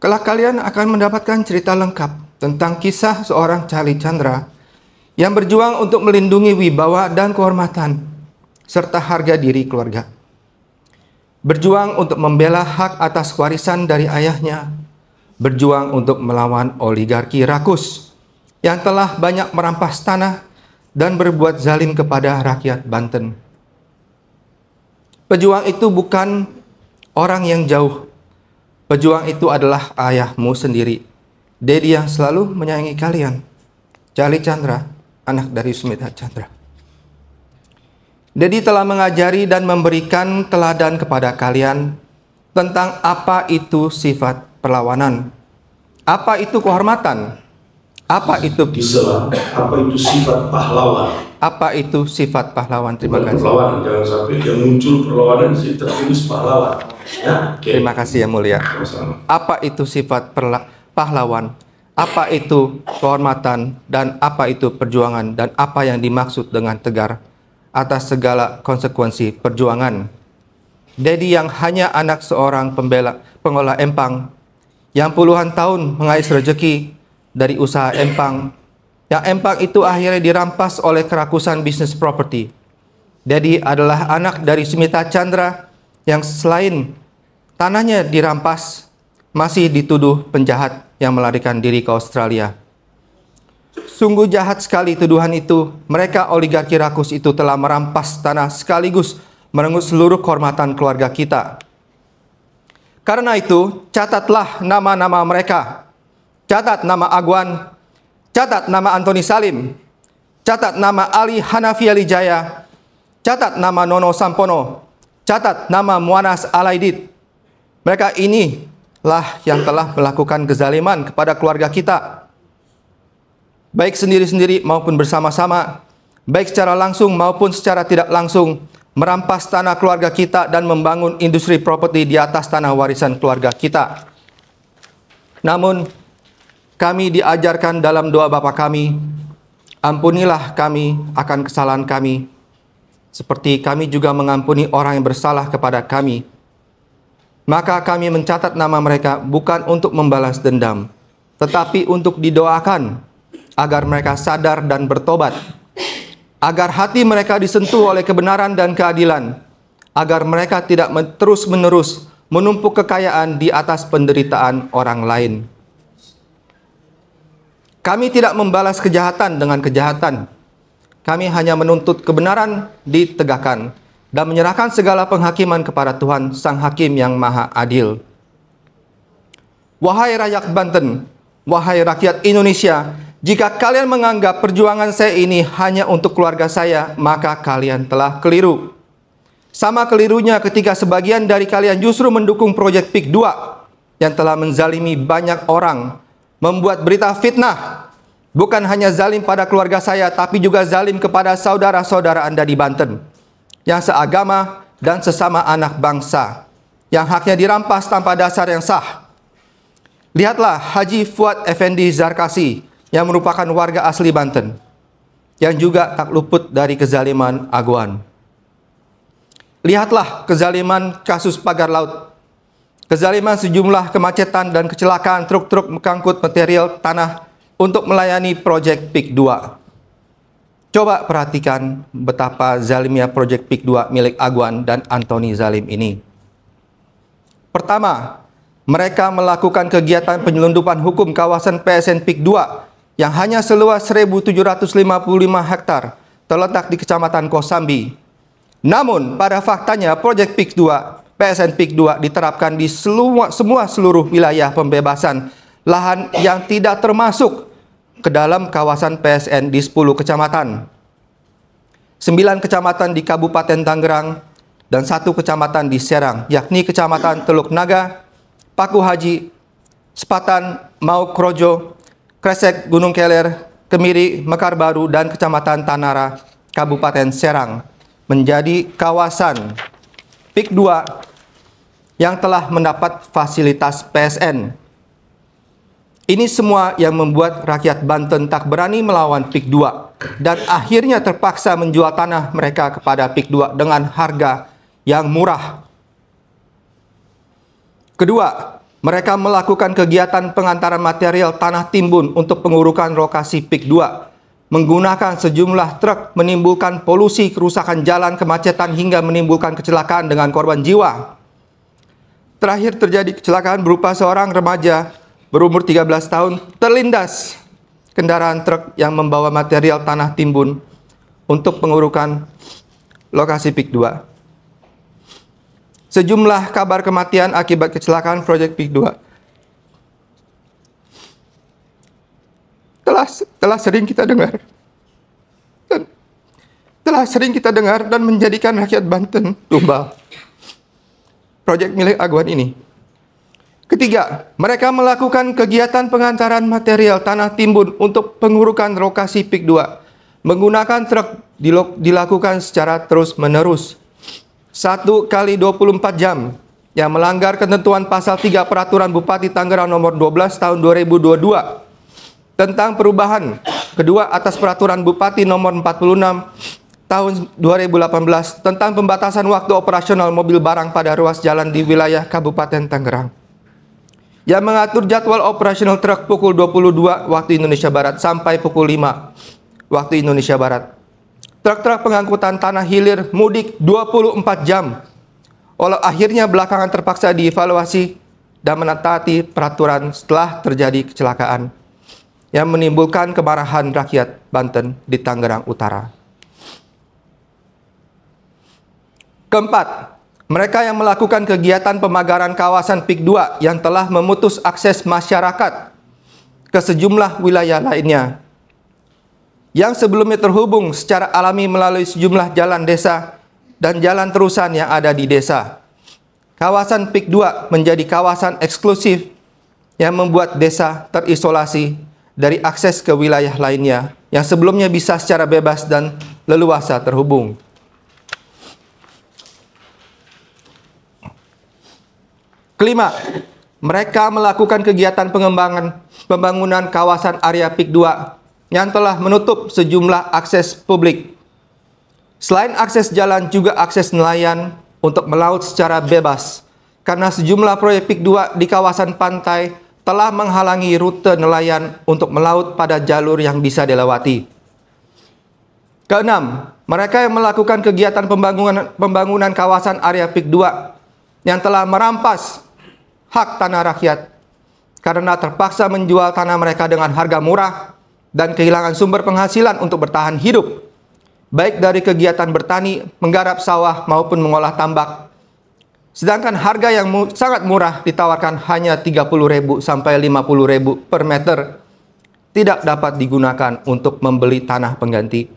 Kelak kalian akan mendapatkan cerita lengkap tentang kisah seorang Charlie Chandra yang berjuang untuk melindungi wibawa dan kehormatan serta harga diri keluarga. Berjuang untuk membela hak atas warisan dari ayahnya, berjuang untuk melawan oligarki rakus yang telah banyak merampas tanah dan berbuat zalim kepada rakyat Banten. Pejuang itu bukan orang yang jauh. Pejuang itu adalah ayahmu sendiri, Dedi yang selalu menyayangi kalian, Charlie Chandra, anak dari Sumita Chandra. Dedi telah mengajari dan memberikan teladan kepada kalian tentang apa itu sifat perlawanan, apa itu kehormatan, apa itu Islam, apa itu sifat pahlawan. Apa itu sifat pahlawan? Terima kasih. Perlawanan, jangan sampai dia muncul perlawanan sih tertulis pahlawan. Ya, okay. Terima kasih yang mulia. Apa itu sifat pahlawan? Apa itu kehormatan? Dan apa itu perjuangan? Dan apa yang dimaksud dengan tegar atas segala konsekuensi perjuangan? Dedi yang hanya anak seorang pengolah empang, yang puluhan tahun mengais rezeki dari usaha empang. Yang empang itu akhirnya dirampas oleh kerakusan bisnis properti. Dedi adalah anak dari Sumita Chandra yang selain tanahnya dirampas, masih dituduh penjahat yang melarikan diri ke Australia. Sungguh jahat sekali tuduhan itu. Mereka oligarki rakus itu telah merampas tanah sekaligus merenggut seluruh kehormatan keluarga kita. Karena itu, catatlah nama-nama mereka. Catat nama Agwan, catat nama Antoni Salim, catat nama Ali Hanafi Alijaya, catat nama Nono Sampono, catat nama Muanas Alaidit. Mereka inilah yang telah melakukan kezaliman kepada keluarga kita, baik sendiri-sendiri maupun bersama-sama, baik secara langsung maupun secara tidak langsung, merampas tanah keluarga kita dan membangun industri properti di atas tanah warisan keluarga kita. Namun, kami diajarkan dalam doa Bapa kami, ampunilah kami akan kesalahan kami, seperti kami juga mengampuni orang yang bersalah kepada kami. Maka kami mencatat nama mereka bukan untuk membalas dendam, tetapi untuk didoakan agar mereka sadar dan bertobat, agar hati mereka disentuh oleh kebenaran dan keadilan, agar mereka tidak terus-menerus menumpuk kekayaan di atas penderitaan orang lain. Kami tidak membalas kejahatan dengan kejahatan. Kami hanya menuntut kebenaran ditegakkan dan menyerahkan segala penghakiman kepada Tuhan, Sang Hakim yang Maha Adil. Wahai rakyat Banten, wahai rakyat Indonesia, jika kalian menganggap perjuangan saya ini hanya untuk keluarga saya, maka kalian telah keliru. Sama kelirunya ketika sebagian dari kalian justru mendukung proyek PIK 2 yang telah menzalimi banyak orang, membuat berita fitnah. Bukan hanya zalim pada keluarga saya, tapi juga zalim kepada saudara-saudara Anda di Banten, yang seagama dan sesama anak bangsa, yang haknya dirampas tanpa dasar yang sah. Lihatlah Haji Fuad Effendi Zarkasi, yang merupakan warga asli Banten, yang juga tak luput dari kezaliman Agwan. Lihatlah kezaliman kasus pagar laut, kezaliman sejumlah kemacetan dan kecelakaan truk-truk mengangkut material tanah untuk melayani proyek PIK 2. Coba perhatikan betapa zalimnya proyek PIK 2 milik Agwan dan Antoni Salim ini. Pertama, mereka melakukan kegiatan penyelundupan hukum kawasan PSN PIK 2 yang hanya seluas 1.755 hektar terletak di Kecamatan Kosambi. Namun, pada faktanya proyek PIK 2, PSN PIK 2 diterapkan di seluruh wilayah pembebasan lahan yang tidak termasuk ke dalam kawasan PSN di 10 kecamatan. 9 kecamatan di Kabupaten Tangerang dan 1 kecamatan di Serang, yakni Kecamatan Teluk Naga, Paku Haji, Sepatan, Mau Krojo, Kresek, Gunung Keler, Kemiri, Mekar Baru, dan Kecamatan Tanara, Kabupaten Serang, menjadi kawasan PIK 2 yang telah mendapat fasilitas PSN. Ini semua yang membuat rakyat Banten tak berani melawan PIK 2 dan akhirnya terpaksa menjual tanah mereka kepada PIK 2 dengan harga yang murah. Kedua, mereka melakukan kegiatan pengantaran material tanah timbun untuk pengurukan lokasi PIK 2, menggunakan sejumlah truk, menimbulkan polusi, kerusakan jalan, kemacetan, hingga menimbulkan kecelakaan dengan korban jiwa. Terakhir terjadi kecelakaan berupa seorang remaja berumur 13 tahun terlindas kendaraan truk yang membawa material tanah timbun untuk pengurukan lokasi PIK 2. Sejumlah kabar kematian akibat kecelakaan proyek PIK 2 telah sering kita dengar. Telah sering kita dengar dan menjadikan rakyat Banten tumbal proyek milik Agwan ini. Ketiga, mereka melakukan kegiatan pengantaran material tanah timbun untuk pengurukan lokasi PIK 2. Menggunakan truk dilakukan secara terus-menerus. 1 kali 24 jam, yang melanggar ketentuan pasal 3 Peraturan Bupati Tangerang nomor 12 tahun 2022 tentang perubahan kedua atas Peraturan Bupati nomor 46 tahun 2018 tentang pembatasan waktu operasional mobil barang pada ruas jalan di wilayah Kabupaten Tangerang. yang mengatur jadwal operasional truk pukul 22 waktu Indonesia Barat sampai pukul 5 waktu Indonesia Barat. Truk-truk pengangkutan tanah hilir mudik 24 jam. Walau akhirnya belakangan terpaksa dievaluasi dan menaati peraturan setelah terjadi kecelakaan yang menimbulkan kemarahan rakyat Banten di Tangerang Utara. Keempat, mereka yang melakukan kegiatan pemagaran kawasan PIK 2 yang telah memutus akses masyarakat ke sejumlah wilayah lainnya yang sebelumnya terhubung secara alami melalui sejumlah jalan desa dan jalan terusan yang ada di desa. Kawasan PIK 2 menjadi kawasan eksklusif yang membuat desa terisolasi dari akses ke wilayah lainnya yang sebelumnya bisa secara bebas dan leluasa terhubung. Kelima, mereka melakukan kegiatan pembangunan kawasan area PIK 2 yang telah menutup sejumlah akses publik. Selain akses jalan, juga akses nelayan untuk melaut secara bebas, karena sejumlah proyek PIK 2 di kawasan pantai telah menghalangi rute nelayan untuk melaut pada jalur yang bisa dilewati. Keenam, mereka yang melakukan kegiatan pembangunan kawasan area PIK 2 yang telah merampas hak tanah rakyat karena terpaksa menjual tanah mereka dengan harga murah dan kehilangan sumber penghasilan untuk bertahan hidup, baik dari kegiatan bertani, menggarap sawah, maupun mengolah tambak. Sedangkan harga yang sangat murah ditawarkan hanya 30.000 sampai 50.000 per meter, tidak dapat digunakan untuk membeli tanah pengganti,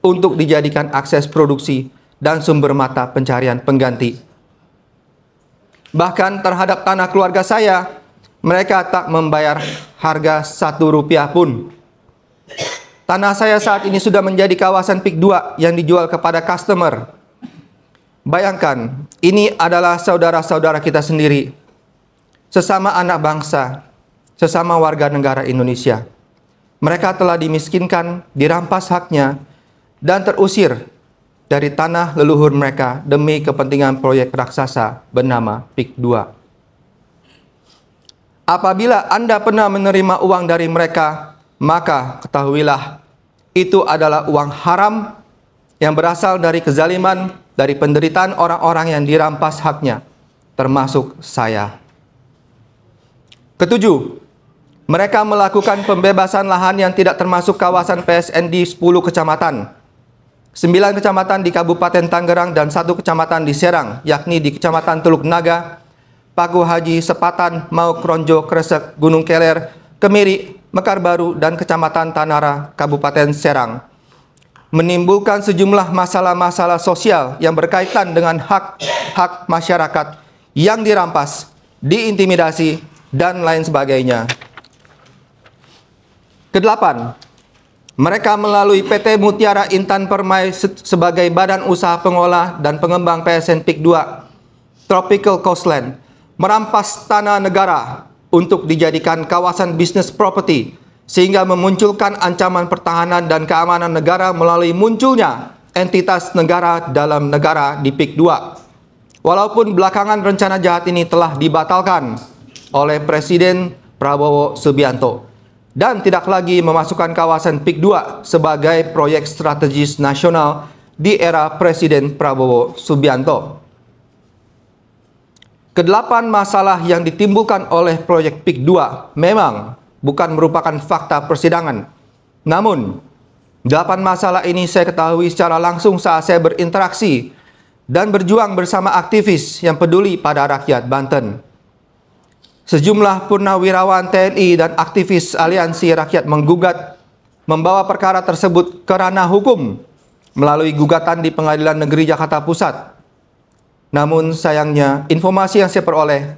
untuk dijadikan akses produksi dan sumber mata pencarian pengganti. Bahkan terhadap tanah keluarga saya, mereka tak membayar harga Rp1 pun. Tanah saya saat ini sudah menjadi kawasan PIK 2 yang dijual kepada customer. Bayangkan, ini adalah saudara-saudara kita sendiri, sesama anak bangsa, sesama warga negara Indonesia. Mereka telah dimiskinkan, dirampas haknya, dan terusir dari tanah leluhur mereka demi kepentingan proyek raksasa bernama PIK 2. Apabila Anda pernah menerima uang dari mereka, maka ketahuilah itu adalah uang haram yang berasal dari kezaliman, dari penderitaan orang-orang yang dirampas haknya, termasuk saya. Ketujuh, mereka melakukan pembebasan lahan yang tidak termasuk kawasan PSN di 10 kecamatan. 9 kecamatan di Kabupaten Tangerang dan 1 kecamatan di Serang, yakni di Kecamatan Teluk Naga, Paku Haji, Sepatan, Mau, Kronjo, Kresek, Gunung Keler, Kemiri, Mekar Baru, dan Kecamatan Tanara, Kabupaten Serang, menimbulkan sejumlah masalah-masalah sosial yang berkaitan dengan hak-hak masyarakat yang dirampas, diintimidasi, dan lain sebagainya. Kedelapan, mereka melalui PT Mutiara Intan Permai sebagai badan usaha pengolah dan pengembang PSN PIK 2 Tropical Coastland merampas tanah negara untuk dijadikan kawasan bisnis properti, sehingga memunculkan ancaman pertahanan dan keamanan negara melalui munculnya entitas negara dalam negara di PIK 2. Walaupun belakangan rencana jahat ini telah dibatalkan oleh Presiden Prabowo Subianto dan tidak lagi memasukkan kawasan PIK 2 sebagai proyek strategis nasional di era Presiden Prabowo Subianto. Kedelapan masalah yang ditimbulkan oleh proyek PIK 2 memang bukan merupakan fakta persidangan. Namun, 8 masalah ini saya ketahui secara langsung saat saya berinteraksi dan berjuang bersama aktivis yang peduli pada rakyat Banten. Sejumlah purnawirawan TNI dan aktivis aliansi rakyat menggugat, membawa perkara tersebut ke ranah hukum melalui gugatan di Pengadilan Negeri Jakarta Pusat. Namun sayangnya, informasi yang saya peroleh,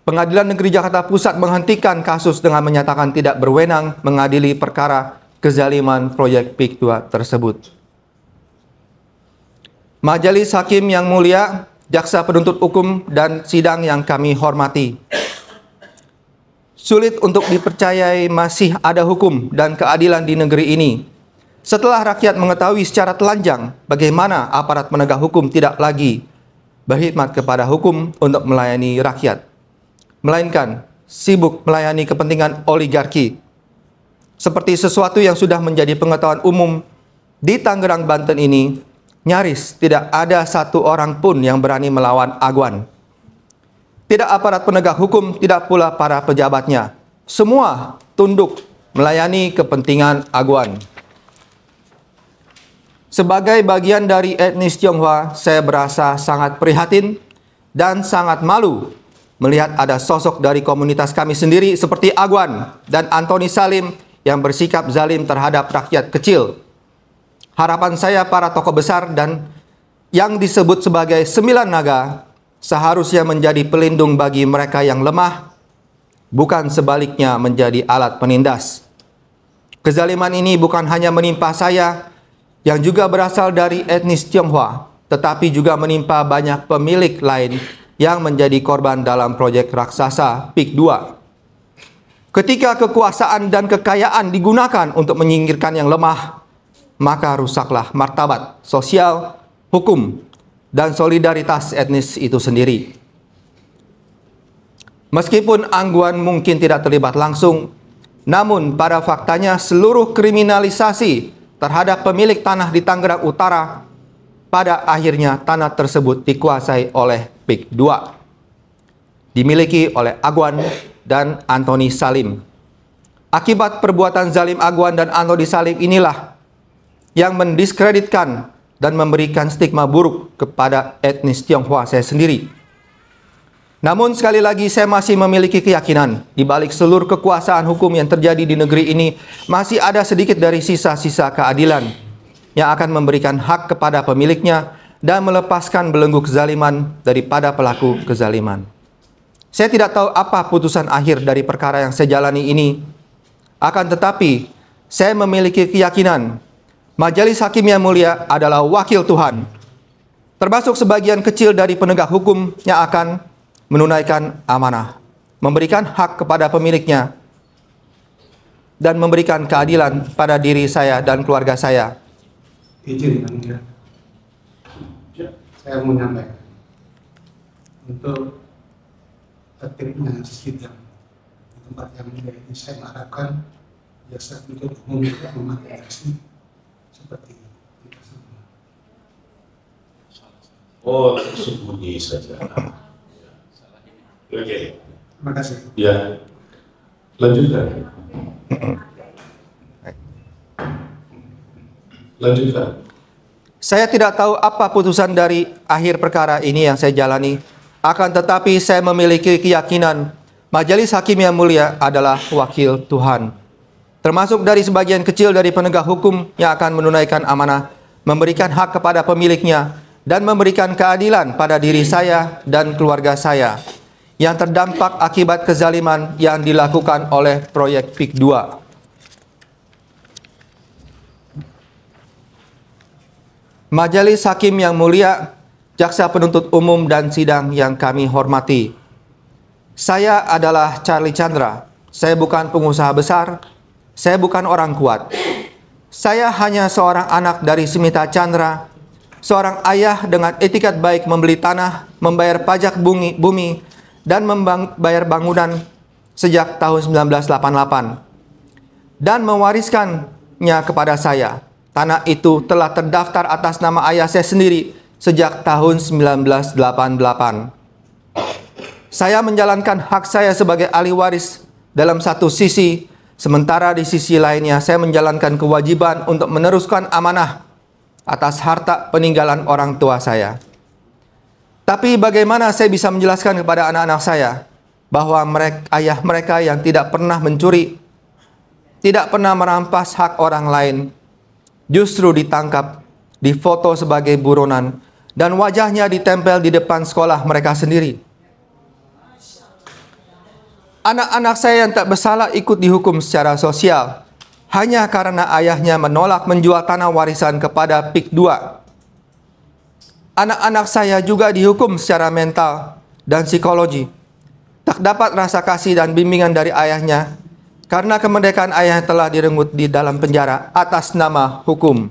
Pengadilan Negeri Jakarta Pusat menghentikan kasus dengan menyatakan tidak berwenang mengadili perkara kezaliman proyek PIK 2 tersebut. Majelis Hakim yang mulia, jaksa penuntut hukum, dan sidang yang kami hormati. Sulit untuk dipercayai masih ada hukum dan keadilan di negeri ini setelah rakyat mengetahui secara telanjang bagaimana aparat penegak hukum tidak lagi berkhidmat kepada hukum untuk melayani rakyat, melainkan sibuk melayani kepentingan oligarki. Seperti sesuatu yang sudah menjadi pengetahuan umum, di Tangerang, Banten ini, nyaris tidak ada satu orang pun yang berani melawan Agwan. Tidak aparat penegak hukum, tidak pula para pejabatnya. Semua tunduk melayani kepentingan Agwan. Sebagai bagian dari etnis Tionghoa, saya berasa sangat prihatin dan sangat malu melihat ada sosok dari komunitas kami sendiri seperti Agwan dan Antoni Salim yang bersikap zalim terhadap rakyat kecil. Harapan saya para tokoh besar dan yang disebut sebagai 9 naga seharusnya menjadi pelindung bagi mereka yang lemah, bukan sebaliknya menjadi alat penindas. Kezaliman ini bukan hanya menimpa saya yang juga berasal dari etnis Tionghoa, tetapi juga menimpa banyak pemilik lain yang menjadi korban dalam proyek raksasa PIK 2. Ketika kekuasaan dan kekayaan digunakan untuk menyingkirkan yang lemah, maka rusaklah martabat sosial, hukum, dan solidaritas etnis itu sendiri. Meskipun Agwan mungkin tidak terlibat langsung, namun pada faktanya seluruh kriminalisasi terhadap pemilik tanah di Tangerang Utara, pada akhirnya tanah tersebut dikuasai oleh PIK 2, dimiliki oleh Agwan dan Antoni Salim. Akibat perbuatan zalim Agwan dan Antoni Salim inilah yang mendiskreditkan dan memberikan stigma buruk kepada etnis Tionghoa saya sendiri. Namun sekali lagi saya masih memiliki keyakinan di balik seluruh kekuasaan hukum yang terjadi di negeri ini masih ada sedikit dari sisa-sisa keadilan yang akan memberikan hak kepada pemiliknya dan melepaskan belenggu kezaliman daripada pelaku kezaliman. Saya tidak tahu apa putusan akhir dari perkara yang saya jalani ini. Akan tetapi, saya memiliki keyakinan Majelis Hakim yang Mulia adalah wakil Tuhan, termasuk sebagian kecil dari penegak hukum yang akan menunaikan amanah, memberikan hak kepada pemiliknya, dan memberikan keadilan pada diri saya dan keluarga saya. Izin, saya mau menyampaikan untuk tertibnya sidang di tempat yang mulia ini, saya mengharapkan jasa penuntut umum tidak mematikan seperti kita semua. Oh, tersembunyi saja. Oke. Terima kasih. Ya, lanjutkan. Lanjutkan. Saya tidak tahu apa putusan dari akhir perkara ini yang saya jalani. Akan tetapi saya memiliki keyakinan Majelis Hakim yang Mulia adalah wakil Tuhan, termasuk dari sebagian kecil dari penegak hukum yang akan menunaikan amanah, memberikan hak kepada pemiliknya, dan memberikan keadilan pada diri saya dan keluarga saya yang terdampak akibat kezaliman yang dilakukan oleh proyek PIK 2. Majelis Hakim yang Mulia, Jaksa Penuntut Umum dan sidang yang kami hormati. Saya adalah Charlie Chandra. Saya bukan pengusaha besar. Saya bukan orang kuat. Saya hanya seorang anak dari Smita Chandra, seorang ayah dengan etikat baik membeli tanah, membayar pajak bumi, dan membayar bangunan sejak tahun 1988. Dan mewariskannya kepada saya. Tanah itu telah terdaftar atas nama ayah saya sendiri sejak tahun 1988. Saya menjalankan hak saya sebagai ahli waris dalam satu sisi, sementara di sisi lainnya saya menjalankan kewajiban untuk meneruskan amanah atas harta peninggalan orang tua saya. Tapi bagaimana saya bisa menjelaskan kepada anak-anak saya bahwa ayah mereka yang tidak pernah mencuri, tidak pernah merampas hak orang lain, justru ditangkap, difoto sebagai buronan, dan wajahnya ditempel di depan sekolah mereka sendiri. Anak-anak saya yang tak bersalah ikut dihukum secara sosial hanya karena ayahnya menolak menjual tanah warisan kepada PIK 2. Anak-anak saya juga dihukum secara mental dan psikologi. Tak dapat rasa kasih dan bimbingan dari ayahnya karena kemerdekaan ayahnya telah direnggut di dalam penjara atas nama hukum.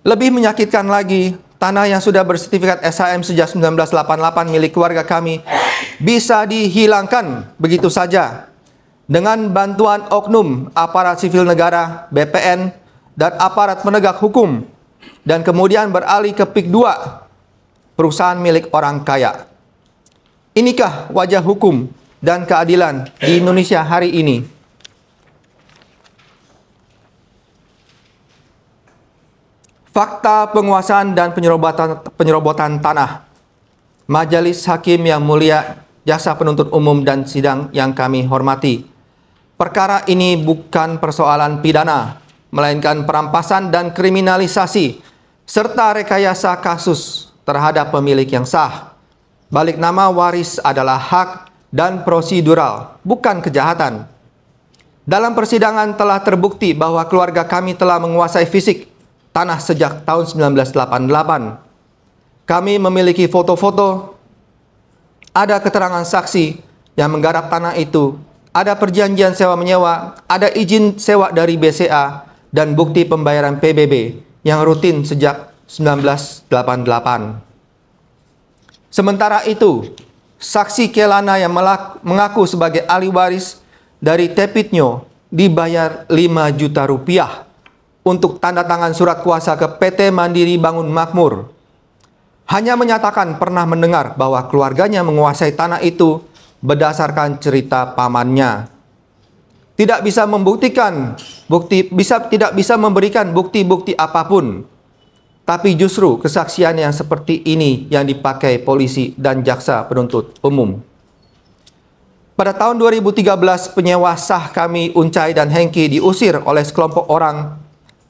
Lebih menyakitkan lagi, tanah yang sudah bersertifikat SHM sejak 1988 milik keluarga kami bisa dihilangkan begitu saja dengan bantuan oknum aparat sipil negara, BPN, dan aparat penegak hukum, dan kemudian beralih ke PIK 2, perusahaan milik orang kaya. Inikah wajah hukum dan keadilan di Indonesia hari ini? Fakta penguasaan dan penyerobotan tanah. Majelis Hakim yang mulia, jaksa penuntut umum dan sidang yang kami hormati. Perkara ini bukan persoalan pidana, melainkan perampasan dan kriminalisasi, serta rekayasa kasus terhadap pemilik yang sah. Balik nama waris adalah hak dan prosedural, bukan kejahatan. Dalam persidangan telah terbukti bahwa keluarga kami telah menguasai fisik tanah sejak tahun 1988. Kami memiliki foto-foto, ada keterangan saksi yang menggarap tanah itu, ada perjanjian sewa-menyewa, ada izin sewa dari BCA, dan bukti pembayaran PBB yang rutin sejak 1988. Sementara itu, saksi Kelana yang mengaku sebagai ahli waris dari Tepitnyo dibayar 5 juta rupiah untuk tanda tangan surat kuasa ke PT Mandiri Bangun Makmur. Hanya menyatakan pernah mendengar bahwa keluarganya menguasai tanah itu berdasarkan cerita pamannya. Tidak bisa memberikan bukti-bukti apapun. Tapi justru kesaksian yang seperti ini yang dipakai polisi dan jaksa penuntut umum. Pada tahun 2013, penyewa sah kami, Uncai dan Hengki, diusir oleh sekelompok orang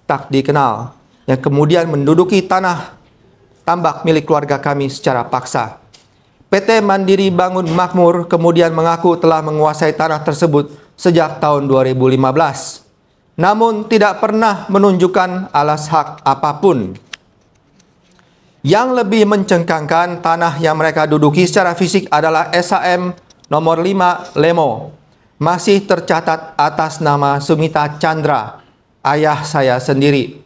tak dikenal yang kemudian menduduki tanah tambak milik keluarga kami secara paksa. PT Mandiri Bangun Makmur kemudian mengaku telah menguasai tanah tersebut sejak tahun 2015, namun tidak pernah menunjukkan alas hak apapun. Yang lebih mencengkangkan, tanah yang mereka duduki secara fisik adalah SHM nomor 5 Lemo, masih tercatat atas nama Sumita Chandra, ayah saya sendiri.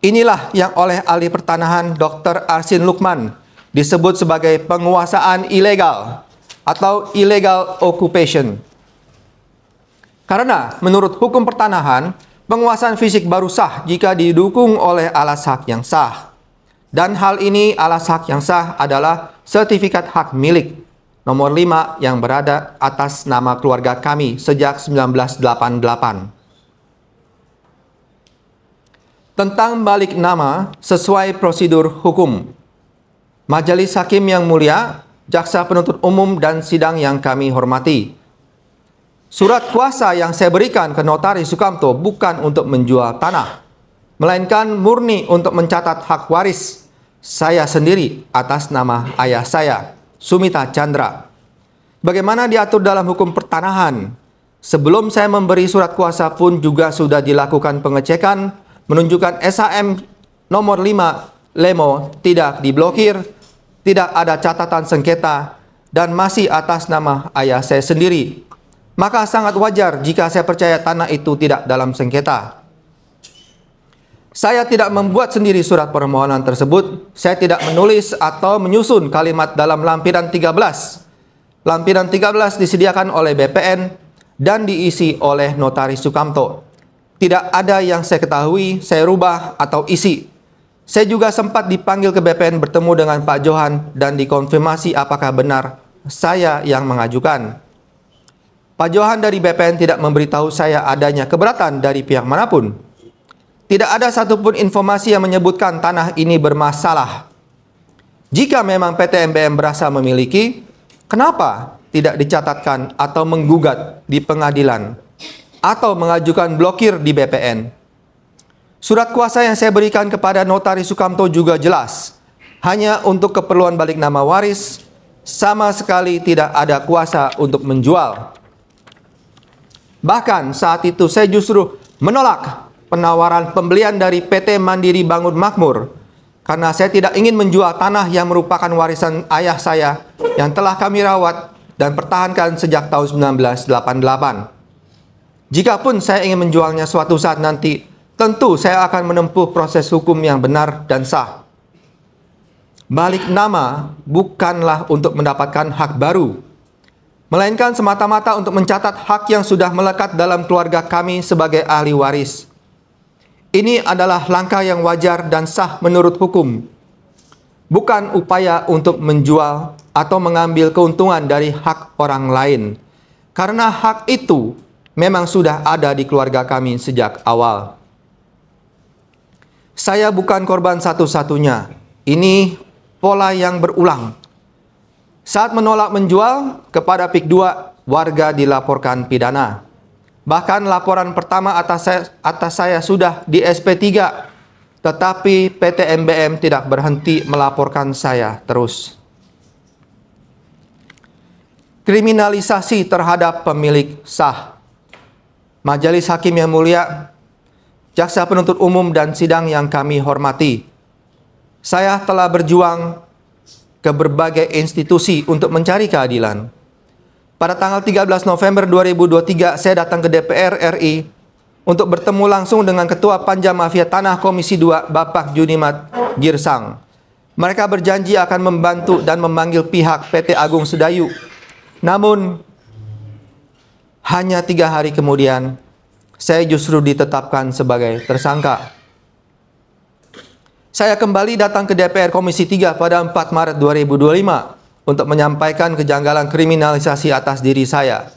Inilah yang oleh ahli pertanahan Dr. Arsin Lukman disebut sebagai penguasaan ilegal atau illegal occupation. Karena menurut hukum pertanahan, penguasaan fisik baru sah jika didukung oleh alas hak yang sah. Dan hal ini alas hak yang sah adalah sertifikat hak milik nomor 5 yang berada atas nama keluarga kami sejak 1988. Tentang balik nama sesuai prosedur hukum. Majelis Hakim yang mulia, jaksa penuntut umum dan sidang yang kami hormati. Surat kuasa yang saya berikan ke Notaris Sukamto bukan untuk menjual tanah, melainkan murni untuk mencatat hak waris saya sendiri atas nama ayah saya, Sumita Chandra. Bagaimana diatur dalam hukum pertanahan, sebelum saya memberi surat kuasa pun juga sudah dilakukan pengecekan, menunjukkan SHM nomor 5 Lemo tidak diblokir, tidak ada catatan sengketa, dan masih atas nama ayah saya sendiri. Maka sangat wajar jika saya percaya tanah itu tidak dalam sengketa. Saya tidak membuat sendiri surat permohonan tersebut. Saya tidak menulis atau menyusun kalimat dalam lampiran 13. Lampiran 13 disediakan oleh BPN dan diisi oleh Notaris Sukamto. Tidak ada yang saya ketahui, saya rubah atau isi. Saya juga sempat dipanggil ke BPN bertemu dengan Pak Johan dan dikonfirmasi apakah benar saya yang mengajukan. Pak Johan dari BPN tidak memberitahu saya adanya keberatan dari pihak manapun. Tidak ada satupun informasi yang menyebutkan tanah ini bermasalah. Jika memang PT MBM berasa memiliki, kenapa tidak dicatatkan atau menggugat di pengadilan atau mengajukan blokir di BPN? Surat kuasa yang saya berikan kepada Notaris Sukamto juga jelas, hanya untuk keperluan balik nama waris, sama sekali tidak ada kuasa untuk menjual. Bahkan saat itu saya justru menolak penawaran pembelian dari PT Mandiri Bangun Makmur, karena saya tidak ingin menjual tanah yang merupakan warisan ayah saya yang telah kami rawat dan pertahankan sejak tahun 1988. Jikapun saya ingin menjualnya suatu saat nanti, tentu saya akan menempuh proses hukum yang benar dan sah. Balik nama bukanlah untuk mendapatkan hak baru, melainkan semata-mata untuk mencatat hak yang sudah melekat dalam keluarga kami sebagai ahli waris. Ini adalah langkah yang wajar dan sah menurut hukum, bukan upaya untuk menjual atau mengambil keuntungan dari hak orang lain, karena hak itu memang sudah ada di keluarga kami sejak awal. Saya bukan korban satu-satunya. Ini pola yang berulang. Saat menolak menjual kepada PIK 2, warga dilaporkan pidana. Bahkan laporan pertama atas saya sudah di SP3, tetapi PT MBM tidak berhenti melaporkan saya terus. Kriminalisasi terhadap pemilik sah. Majelis Hakim yang mulia, Jaksa Penuntut Umum dan sidang yang kami hormati, saya telah berjuang ke berbagai institusi untuk mencari keadilan. Pada tanggal 13 November 2023, saya datang ke DPR RI untuk bertemu langsung dengan Ketua Panja Mafia Tanah Komisi 2, Bapak Junimat Girsang. Mereka berjanji akan membantu dan memanggil pihak PT Agung Sedayu. Namun, hanya 3 hari kemudian, saya justru ditetapkan sebagai tersangka. Saya kembali datang ke DPR Komisi 3 pada 4 Maret 2025 untuk menyampaikan kejanggalan kriminalisasi atas diri saya.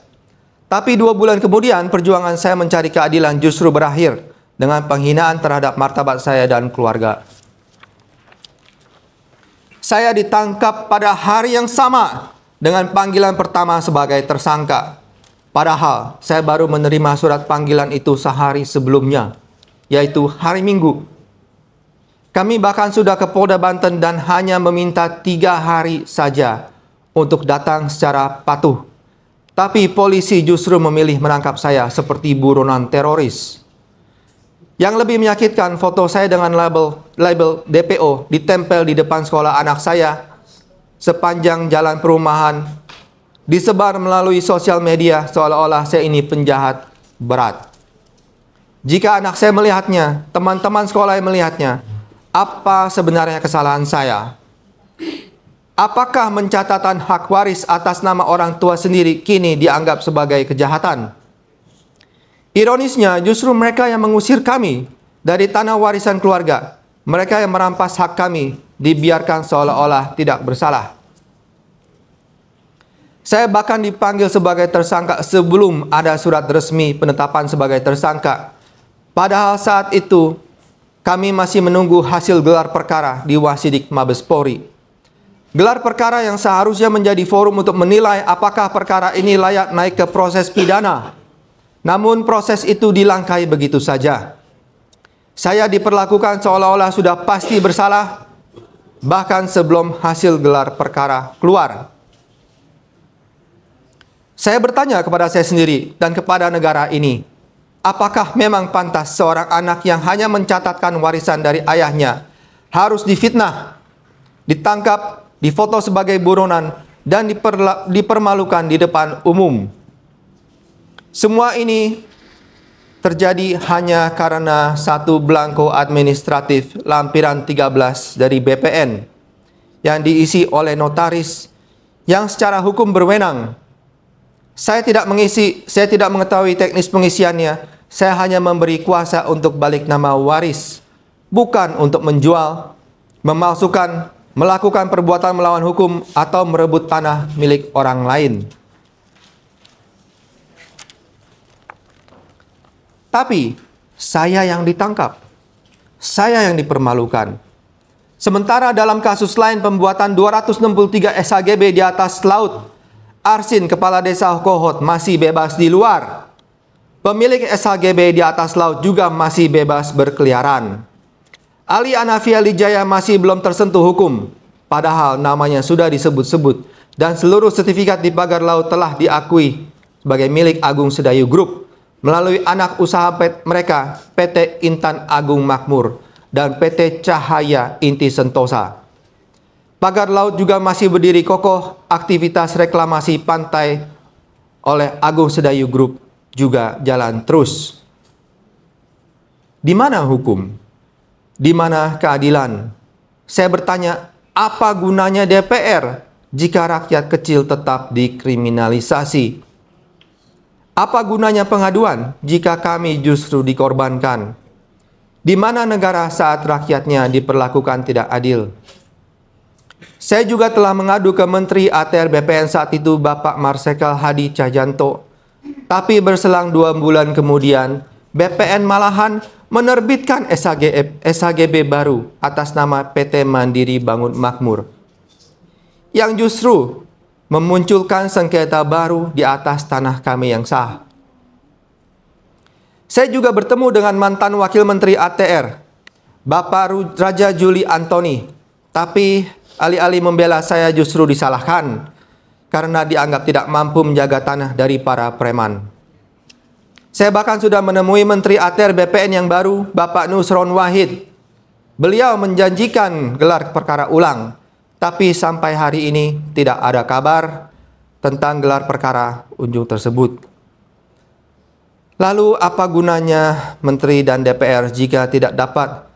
Tapi 2 bulan kemudian, perjuangan saya mencari keadilan justru berakhir dengan penghinaan terhadap martabat saya dan keluarga. Saya ditangkap pada hari yang sama dengan panggilan pertama sebagai tersangka. Padahal saya baru menerima surat panggilan itu sehari sebelumnya, yaitu hari Minggu. Kami bahkan sudah ke Polda Banten dan hanya meminta 3 hari saja untuk datang secara patuh. Tapi polisi justru memilih menangkap saya seperti buronan teroris. Yang lebih menyakitkan, foto saya dengan label DPO ditempel di depan sekolah anak saya sepanjang jalan perumahan, disebar melalui sosial media seolah-olah saya ini penjahat berat. Jika anak saya melihatnya, teman-teman sekolah yang melihatnya, apa sebenarnya kesalahan saya? Apakah mencatatan hak waris atas nama orang tua sendiri kini dianggap sebagai kejahatan? Ironisnya, justru mereka yang mengusir kami dari tanah warisan keluarga, mereka yang merampas hak kami, dibiarkan seolah-olah tidak bersalah. Saya bahkan dipanggil sebagai tersangka sebelum ada surat resmi penetapan sebagai tersangka. Padahal saat itu, kami masih menunggu hasil gelar perkara di Wasidik Mabes Polri. Gelar perkara yang seharusnya menjadi forum untuk menilai apakah perkara ini layak naik ke proses pidana. Namun proses itu dilangkai begitu saja. Saya diperlakukan seolah-olah sudah pasti bersalah, bahkan sebelum hasil gelar perkara keluar. Saya bertanya kepada saya sendiri dan kepada negara ini, apakah memang pantas seorang anak yang hanya mencatatkan warisan dari ayahnya harus difitnah, ditangkap, difoto sebagai buronan, dan dipermalukan di depan umum? Semua ini terjadi hanya karena satu belangko administratif lampiran 13 dari BPN yang diisi oleh notaris yang secara hukum berwenang. Saya tidak mengetahui teknis pengisiannya. Saya hanya memberi kuasa untuk balik nama waris, bukan untuk menjual, memalsukan, melakukan perbuatan melawan hukum, atau merebut tanah milik orang lain. Tapi saya yang ditangkap, saya yang dipermalukan. Sementara dalam kasus lain pembuatan 263 SHGB di atas laut, Arsin, kepala desa Kohot, masih bebas di luar. Pemilik SHGB di atas laut juga masih bebas berkeliaran. Ali Anafia Lijaya masih belum tersentuh hukum, padahal namanya sudah disebut-sebut dan seluruh sertifikat di pagar laut telah diakui sebagai milik Agung Sedayu Group melalui anak usaha mereka, PT Intan Agung Makmur dan PT Cahaya Inti Sentosa. Pagar laut juga masih berdiri kokoh, aktivitas reklamasi pantai oleh Agung Sedayu Group juga jalan terus. Di mana hukum? Di mana keadilan? Saya bertanya, Apa gunanya DPR jika rakyat kecil tetap dikriminalisasi? Apa gunanya pengaduan jika kami justru dikorbankan? Di mana negara saat rakyatnya diperlakukan tidak adil? Saya juga telah mengadu ke Menteri ATR BPN saat itu, Bapak Marsikal Hadi Cahyanto. Tapi berselang 2 bulan kemudian, BPN malahan menerbitkan SHGB baru atas nama PT Mandiri Bangun Makmur, yang justru memunculkan sengketa baru di atas tanah kami yang sah. Saya juga bertemu dengan mantan Wakil Menteri ATR, Bapak Raja Juli Antoni, tapi alih-alih membela saya justru disalahkan karena dianggap tidak mampu menjaga tanah dari para preman. Saya bahkan sudah menemui Menteri ATR BPN yang baru, Bapak Nusron Wahid. Beliau menjanjikan gelar perkara ulang, tapi sampai hari ini tidak ada kabar tentang gelar perkara unjung tersebut. Lalu apa gunanya Menteri dan DPR jika tidak dapat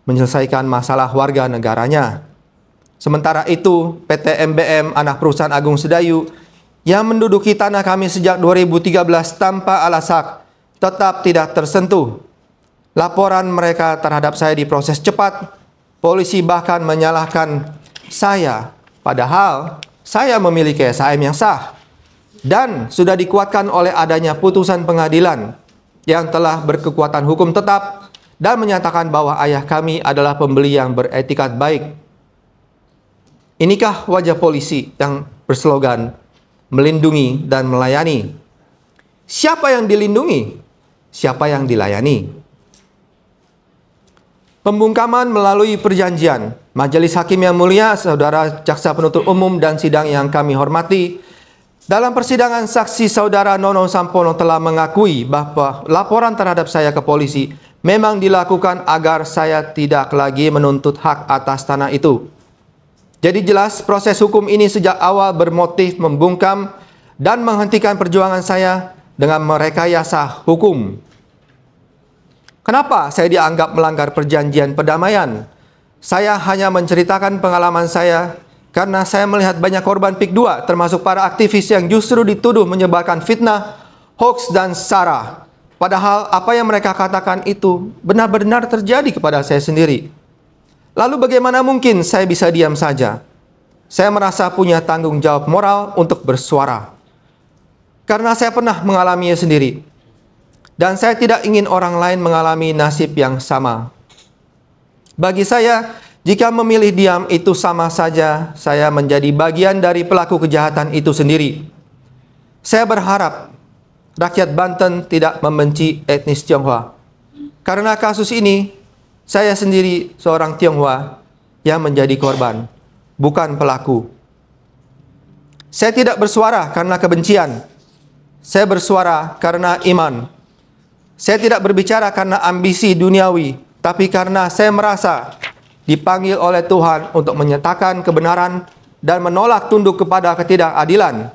menyelesaikan masalah warga negaranya? Sementara itu, PT MBM, anak perusahaan Agung Sedayu, yang menduduki tanah kami sejak 2013 tanpa alasan, tetap tidak tersentuh. Laporan mereka terhadap saya diproses cepat. Polisi bahkan menyalahkan saya, padahal saya memiliki SHM yang sah dan sudah dikuatkan oleh adanya putusan pengadilan yang telah berkekuatan hukum tetap dan menyatakan bahwa ayah kami adalah pembeli yang beretikat baik. Inikah wajah polisi yang berslogan melindungi dan melayani? Siapa yang dilindungi? Siapa yang dilayani? Pembungkaman melalui perjanjian. Majelis Hakim yang mulia, Saudara Jaksa Penuntut Umum dan sidang yang kami hormati, dalam persidangan saksi Saudara Nono Sampono telah mengakui bahwa laporan terhadap saya ke polisi memang dilakukan agar saya tidak lagi menuntut hak atas tanah itu. Jadi jelas proses hukum ini sejak awal bermotif membungkam dan menghentikan perjuangan saya dengan merekayasa hukum. Kenapa saya dianggap melanggar perjanjian perdamaian? Saya hanya menceritakan pengalaman saya karena saya melihat banyak korban PIK 2 termasuk para aktivis yang justru dituduh menyebarkan fitnah, hoaks dan sara. Padahal apa yang mereka katakan itu benar-benar terjadi kepada saya sendiri. Lalu bagaimana mungkin saya bisa diam saja? Saya merasa punya tanggung jawab moral untuk bersuara. Karena saya pernah mengalaminya sendiri. Dan saya tidak ingin orang lain mengalami nasib yang sama. Bagi saya, jika memilih diam itu sama saja saya menjadi bagian dari pelaku kejahatan itu sendiri. Saya berharap rakyat Banten tidak membenci etnis Tionghoa. Karena kasus ini, saya sendiri seorang Tionghoa yang menjadi korban, bukan pelaku. Saya tidak bersuara karena kebencian. Saya bersuara karena iman. Saya tidak berbicara karena ambisi duniawi, tapi karena saya merasa dipanggil oleh Tuhan untuk menyatakan kebenaran dan menolak tunduk kepada ketidakadilan.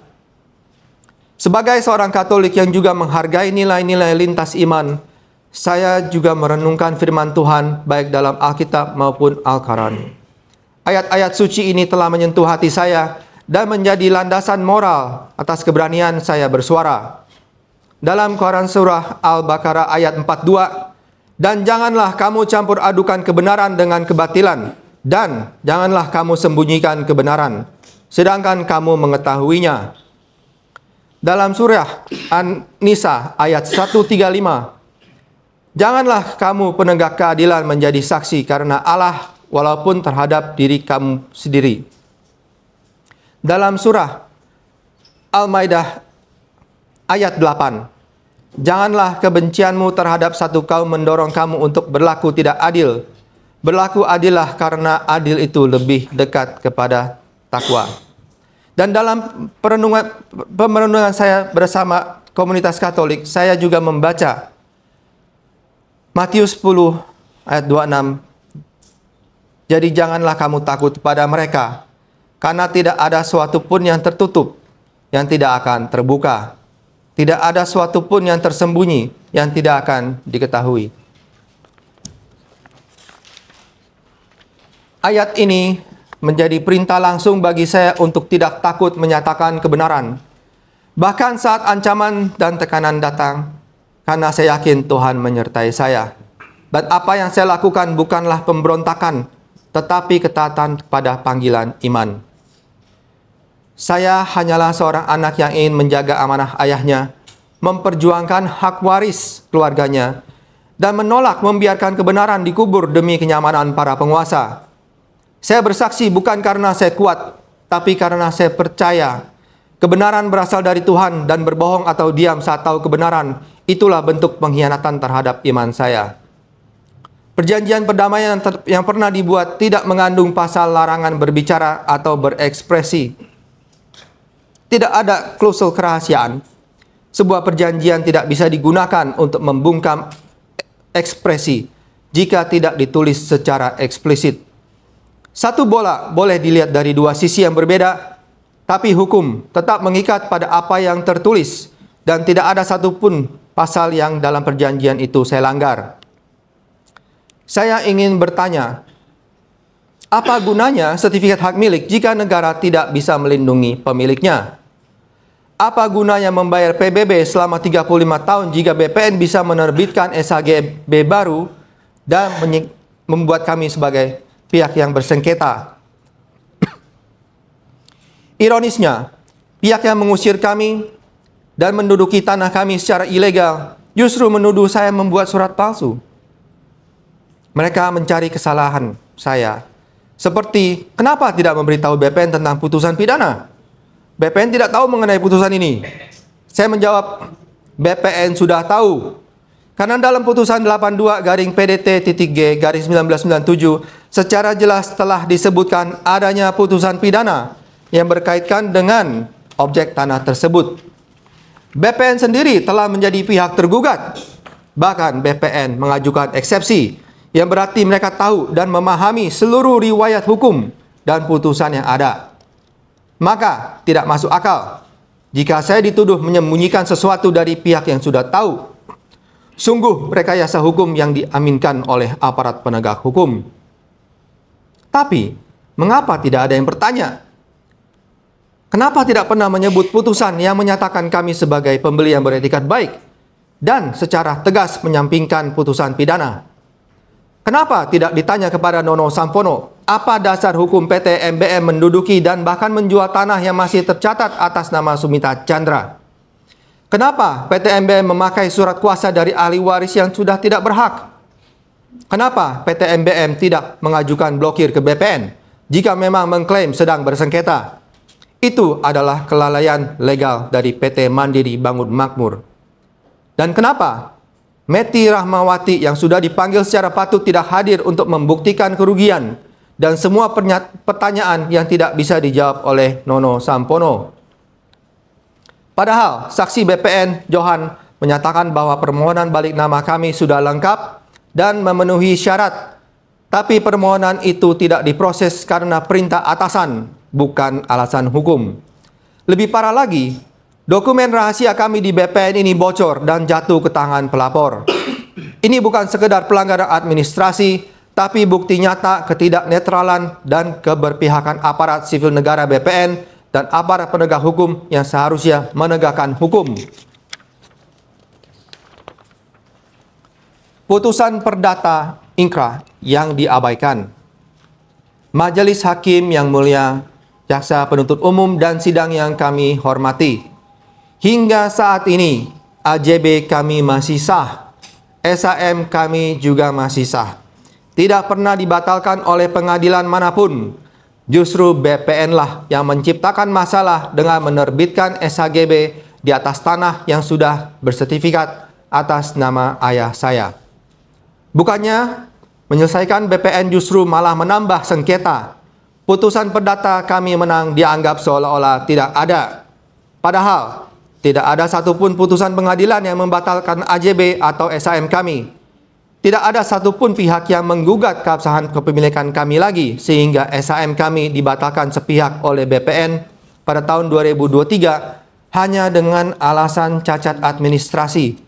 Sebagai seorang Katolik yang juga menghargai nilai-nilai lintas iman, saya juga merenungkan firman Tuhan baik dalam Alkitab maupun Al-Quran. Ayat-ayat suci ini telah menyentuh hati saya dan menjadi landasan moral atas keberanian saya bersuara. Dalam Quran surah Al-Baqarah ayat 42, dan janganlah kamu campur adukan kebenaran dengan kebatilan, dan janganlah kamu sembunyikan kebenaran, sedangkan kamu mengetahuinya. Dalam surah An-Nisa ayat 135, janganlah kamu penegak keadilan menjadi saksi karena Allah walaupun terhadap diri kamu sendiri. Dalam surah Al-Maidah ayat 8, janganlah kebencianmu terhadap satu kaum mendorong kamu untuk berlaku tidak adil. Berlaku adillah karena adil itu lebih dekat kepada takwa. Dan dalam perenungan saya bersama komunitas Katolik, saya juga membaca Matius 10 ayat 26. Jadi janganlah kamu takut pada mereka, karena tidak ada suatu pun yang tertutup yang tidak akan terbuka. Tidak ada suatu pun yang tersembunyi yang tidak akan diketahui. Ayat ini menjadi perintah langsung bagi saya untuk tidak takut menyatakan kebenaran. Bahkan saat ancaman dan tekanan datang, karena saya yakin Tuhan menyertai saya. Dan apa yang saya lakukan bukanlah pemberontakan, tetapi ketaatan kepada panggilan iman. Saya hanyalah seorang anak yang ingin menjaga amanah ayahnya, memperjuangkan hak waris keluarganya, dan menolak membiarkan kebenaran dikubur demi kenyamanan para penguasa. Saya bersaksi bukan karena saya kuat, tapi karena saya percaya kebenaran berasal dari Tuhan, dan berbohong atau diam saat tahu kebenaran, itulah bentuk pengkhianatan terhadap iman saya. Perjanjian perdamaian yang pernah dibuat tidak mengandung pasal larangan berbicara atau berekspresi. Tidak ada klausul kerahasiaan. Sebuah perjanjian tidak bisa digunakan untuk membungkam ekspresi jika tidak ditulis secara eksplisit. Satu bola boleh dilihat dari dua sisi yang berbeda, tapi hukum tetap mengikat pada apa yang tertulis, dan tidak ada satupun pasal yang dalam perjanjian itu saya langgar. Saya ingin bertanya, apa gunanya sertifikat hak milik jika negara tidak bisa melindungi pemiliknya? Apa gunanya membayar PBB selama 35 tahun jika BPN bisa menerbitkan SHGB baru dan membuat kami sebagai pihak yang bersengketa? Ironisnya, pihak yang mengusir kami dan menduduki tanah kami secara ilegal justru menuduh saya membuat surat palsu. Mereka mencari kesalahan saya, seperti kenapa tidak memberitahu BPN tentang putusan pidana? BPN tidak tahu mengenai putusan ini. Saya menjawab, BPN sudah tahu. Karena dalam putusan 82-PDT-G-1997 secara jelas telah disebutkan adanya putusan pidana yang berkaitan dengan objek tanah tersebut. BPN sendiri telah menjadi pihak tergugat. Bahkan BPN mengajukan eksepsi, yang berarti mereka tahu dan memahami seluruh riwayat hukum dan putusan yang ada. Maka tidak masuk akal jika saya dituduh menyembunyikan sesuatu dari pihak yang sudah tahu. Sungguh rekayasa hukum yang diaminkan oleh aparat penegak hukum. Tapi, mengapa tidak ada yang bertanya? Kenapa tidak pernah menyebut putusan yang menyatakan kami sebagai pembeli yang beretikat baik dan secara tegas menyampingkan putusan pidana? Kenapa tidak ditanya kepada Nono Sampono, apa dasar hukum PT MBM menduduki dan bahkan menjual tanah yang masih tercatat atas nama Sumita Chandra? Kenapa PT MBM memakai surat kuasa dari ahli waris yang sudah tidak berhak? Kenapa PT MBM tidak mengajukan blokir ke BPN jika memang mengklaim sedang bersengketa? Itu adalah kelalaian legal dari PT Mandiri Bangun Makmur. Dan kenapa Meti Rahmawati yang sudah dipanggil secara patut tidak hadir untuk membuktikan kerugian dan semua pertanyaan yang tidak bisa dijawab oleh Nono Sampono? Padahal saksi BPN Johan menyatakan bahwa permohonan balik nama kami sudah lengkap dan memenuhi syarat, tapi permohonan itu tidak diproses karena perintah atasan, bukan alasan hukum. Lebih parah lagi, dokumen rahasia kami di BPN ini bocor dan jatuh ke tangan pelapor. Ini bukan sekedar pelanggaran administrasi, tapi bukti nyata ketidaknetralan dan keberpihakan aparat sipil negara BPN dan aparat penegak hukum yang seharusnya menegakkan hukum. Putusan perdata ingkrah yang diabaikan. Majelis Hakim yang mulia, jaksa penuntut umum dan sidang yang kami hormati. Hingga saat ini, AJB kami masih sah, SHM kami juga masih sah. Tidak pernah dibatalkan oleh pengadilan manapun. Justru BPN lah yang menciptakan masalah dengan menerbitkan SHGB di atas tanah yang sudah bersertifikat atas nama ayah saya. Bukannya menyelesaikan BPN justru malah menambah sengketa. Putusan perdata kami menang dianggap seolah-olah tidak ada. Padahal tidak ada satupun putusan pengadilan yang membatalkan AJB atau SHM kami. Tidak ada satupun pihak yang menggugat keabsahan kepemilikan kami lagi, sehingga SHM kami dibatalkan sepihak oleh BPN pada tahun 2023 hanya dengan alasan cacat administrasi.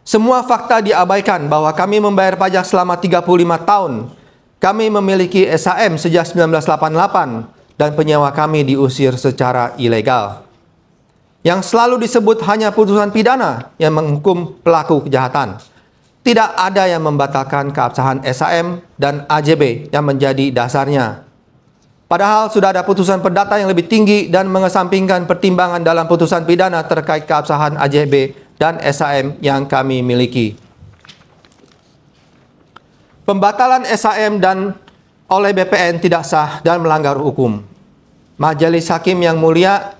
Semua fakta diabaikan bahwa kami membayar pajak selama 35 tahun. Kami memiliki SHM sejak 1988 dan penyewa kami diusir secara ilegal. Yang selalu disebut hanya putusan pidana yang menghukum pelaku kejahatan. Tidak ada yang membatalkan keabsahan SHM dan AJB yang menjadi dasarnya. Padahal sudah ada putusan perdata yang lebih tinggi dan mengesampingkan pertimbangan dalam putusan pidana terkait keabsahan AJB dan SHM yang kami miliki. Pembatalan SHM dan oleh BPN tidak sah dan melanggar hukum. Majelis Hakim yang mulia,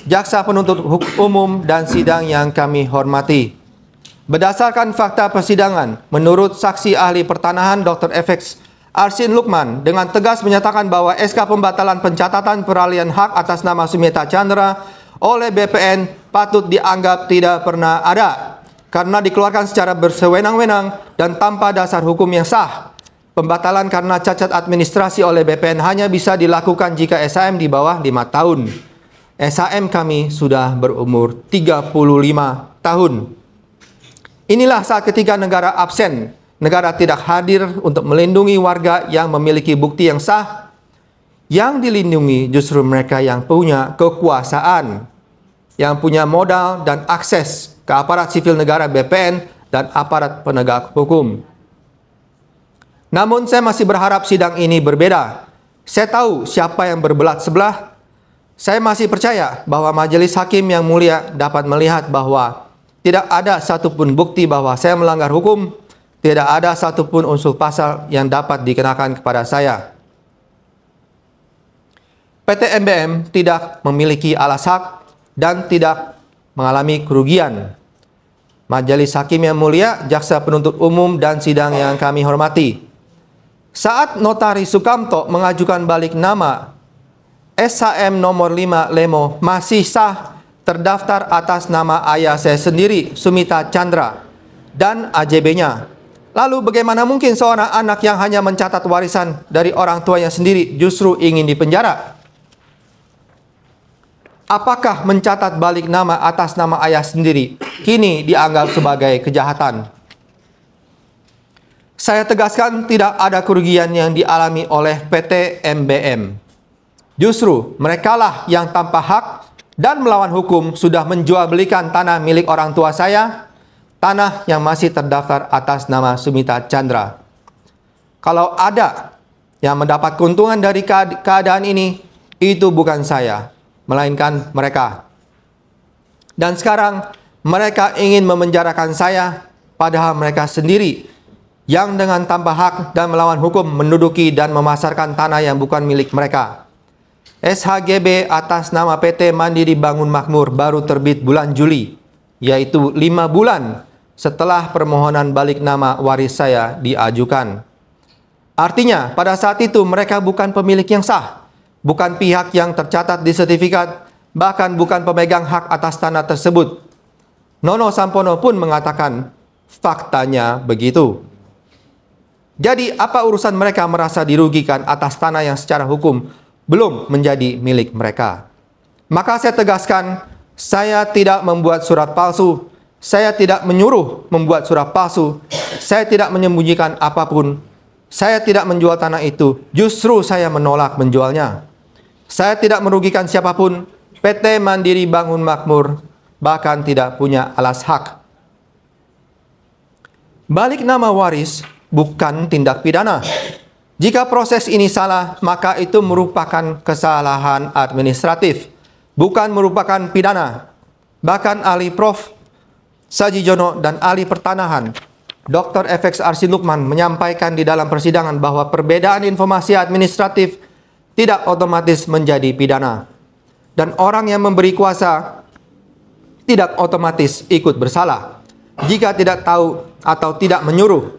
Jaksa Penuntut Umum dan sidang yang kami hormati. Berdasarkan fakta persidangan, menurut saksi ahli pertanahan Dr. FX Arsin Lukman dengan tegas menyatakan bahwa SK pembatalan pencatatan peralihan hak atas nama Sumita Chandra oleh BPN patut dianggap tidak pernah ada karena dikeluarkan secara bersewenang-wenang dan tanpa dasar hukum yang sah. Pembatalan karena cacat administrasi oleh BPN hanya bisa dilakukan jika SHM di bawah 5 tahun. SHM kami sudah berumur 35 tahun. Inilah saat ketika negara absen, negara tidak hadir untuk melindungi warga yang memiliki bukti yang sah. Yang dilindungi justru mereka yang punya kekuasaan, yang punya modal dan akses ke aparat sipil negara BPN dan aparat penegak hukum. Namun saya masih berharap sidang ini berbeda. Saya tahu siapa yang berbelat sebelah. Saya masih percaya bahwa majelis hakim yang mulia dapat melihat bahwa tidak ada satupun bukti bahwa saya melanggar hukum. Tidak ada satupun unsur pasal yang dapat dikenakan kepada saya. PT MBM tidak memiliki alas hak dan tidak mengalami kerugian. Majelis Hakim yang mulia, Jaksa Penuntut Umum dan sidang yang kami hormati. Saat Notaris Sukamto mengajukan balik nama, SHM nomor 5 Lemo masih sah terdaftar atas nama ayah saya sendiri, Sumita Chandra, dan AJB-nya. Lalu bagaimana mungkin seorang anak yang hanya mencatat warisan dari orang tuanya sendiri justru ingin dipenjara? Apakah mencatat balik nama atas nama ayah sendiri kini dianggap sebagai kejahatan? Saya tegaskan tidak ada kerugian yang dialami oleh PT MBM. Justru merekalah yang tanpa hak dan melawan hukum sudah menjual belikan tanah milik orang tua saya, tanah yang masih terdaftar atas nama Sumita Chandra. Kalau ada yang mendapat keuntungan dari keadaan ini, itu bukan saya, melainkan mereka. Dan sekarang mereka ingin memenjarakan saya, padahal mereka sendiri yang dengan tanpa hak dan melawan hukum menduduki dan memasarkan tanah yang bukan milik mereka. SHGB atas nama PT Mandiri Bangun Makmur baru terbit bulan Juli, yaitu 5 bulan setelah permohonan balik nama waris saya diajukan. Artinya, pada saat itu mereka bukan pemilik yang sah, bukan pihak yang tercatat di sertifikat, bahkan bukan pemegang hak atas tanah tersebut. Nono Sampono pun mengatakan, faktanya begitu. Jadi, apa urusan mereka merasa dirugikan atas tanah yang secara hukum belum menjadi milik mereka? Maka saya tegaskan, saya tidak membuat surat palsu, saya tidak menyuruh membuat surat palsu, saya tidak menyembunyikan apapun, saya tidak menjual tanah itu, justru saya menolak menjualnya. Saya tidak merugikan siapapun, PT Mandiri Bangun Makmur bahkan tidak punya alas hak. Balik nama waris bukan tindak pidana. Jika proses ini salah, maka itu merupakan kesalahan administratif, bukan merupakan pidana. Bahkan ahli Prof. Sajijono dan ahli pertanahan, Dr. FX Arsin Lukman menyampaikan di dalam persidangan bahwa perbedaan informasi administratif tidak otomatis menjadi pidana. Dan orang yang memberi kuasa tidak otomatis ikut bersalah jika tidak tahu atau tidak menyuruh.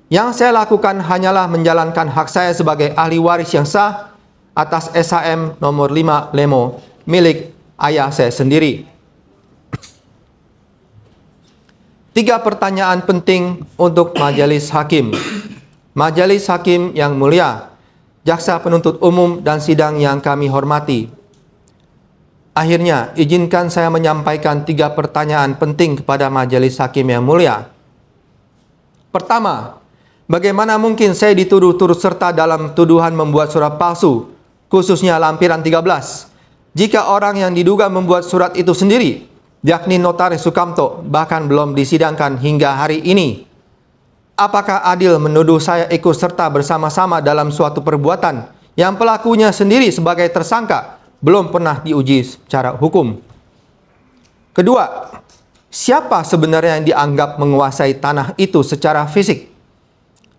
Yang saya lakukan hanyalah menjalankan hak saya sebagai ahli waris yang sah atas SHM nomor 5 Lemo milik ayah saya sendiri. 3 pertanyaan penting untuk majelis hakim. Majelis hakim yang mulia, Jaksa Penuntut Umum dan sidang yang kami hormati. Akhirnya, izinkan saya menyampaikan 3 pertanyaan penting kepada majelis hakim yang mulia. Pertama, Bagaimana mungkin saya dituduh turut serta dalam tuduhan membuat surat palsu, khususnya lampiran 13, jika orang yang diduga membuat surat itu sendiri, yakni Notaris Sukamto, bahkan belum disidangkan hingga hari ini? Apakah adil menuduh saya ikut serta bersama-sama dalam suatu perbuatan yang pelakunya sendiri sebagai tersangka belum pernah diuji secara hukum? Kedua, siapa sebenarnya yang dianggap menguasai tanah itu secara fisik?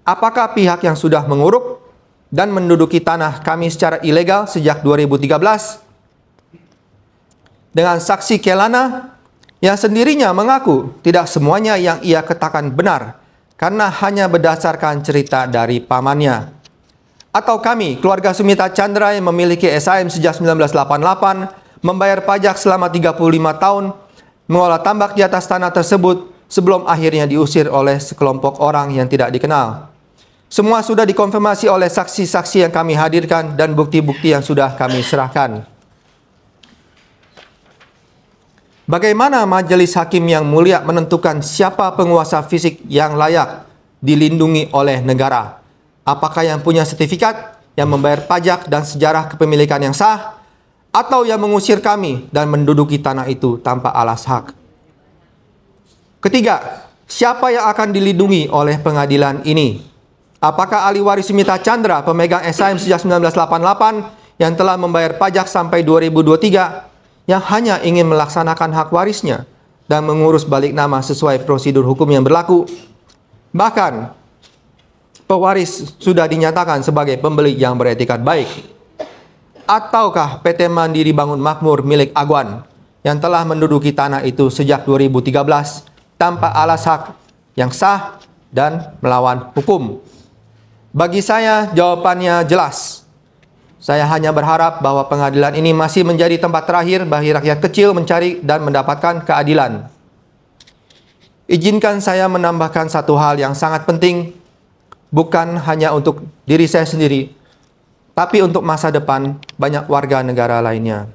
Apakah pihak yang sudah menguruk dan menduduki tanah kami secara ilegal sejak 2013? Dengan saksi Kelana yang sendirinya mengaku tidak semuanya yang ia katakan benar karena hanya berdasarkan cerita dari pamannya. Atau kami, keluarga Sumita Chandra yang memiliki SHM sejak 1988, membayar pajak selama 35 tahun, mengolah tambak di atas tanah tersebut sebelum akhirnya diusir oleh sekelompok orang yang tidak dikenal. Semua sudah dikonfirmasi oleh saksi-saksi yang kami hadirkan dan bukti-bukti yang sudah kami serahkan. Bagaimana majelis hakim yang mulia menentukan siapa penguasa fisik yang layak dilindungi oleh negara? Apakah yang punya sertifikat, yang membayar pajak dan sejarah kepemilikan yang sah, atau yang mengusir kami dan menduduki tanah itu tanpa alas hak? Ketiga, siapa yang akan dilindungi oleh pengadilan ini? Apakah ahli waris Sumita Chandra, pemegang SHM sejak 1988 yang telah membayar pajak sampai 2023, yang hanya ingin melaksanakan hak warisnya dan mengurus balik nama sesuai prosedur hukum yang berlaku? Bahkan, pewaris sudah dinyatakan sebagai pembeli yang beretikat baik. Ataukah PT Mandiri Bangun Makmur milik Agwan yang telah menduduki tanah itu sejak 2013 tanpa alas hak yang sah dan melawan hukum? Bagi saya, jawabannya jelas. Saya hanya berharap bahwa pengadilan ini masih menjadi tempat terakhir bagi rakyat kecil mencari dan mendapatkan keadilan. Izinkan saya menambahkan satu hal yang sangat penting, bukan hanya untuk diri saya sendiri, tapi untuk masa depan banyak warga negara lainnya.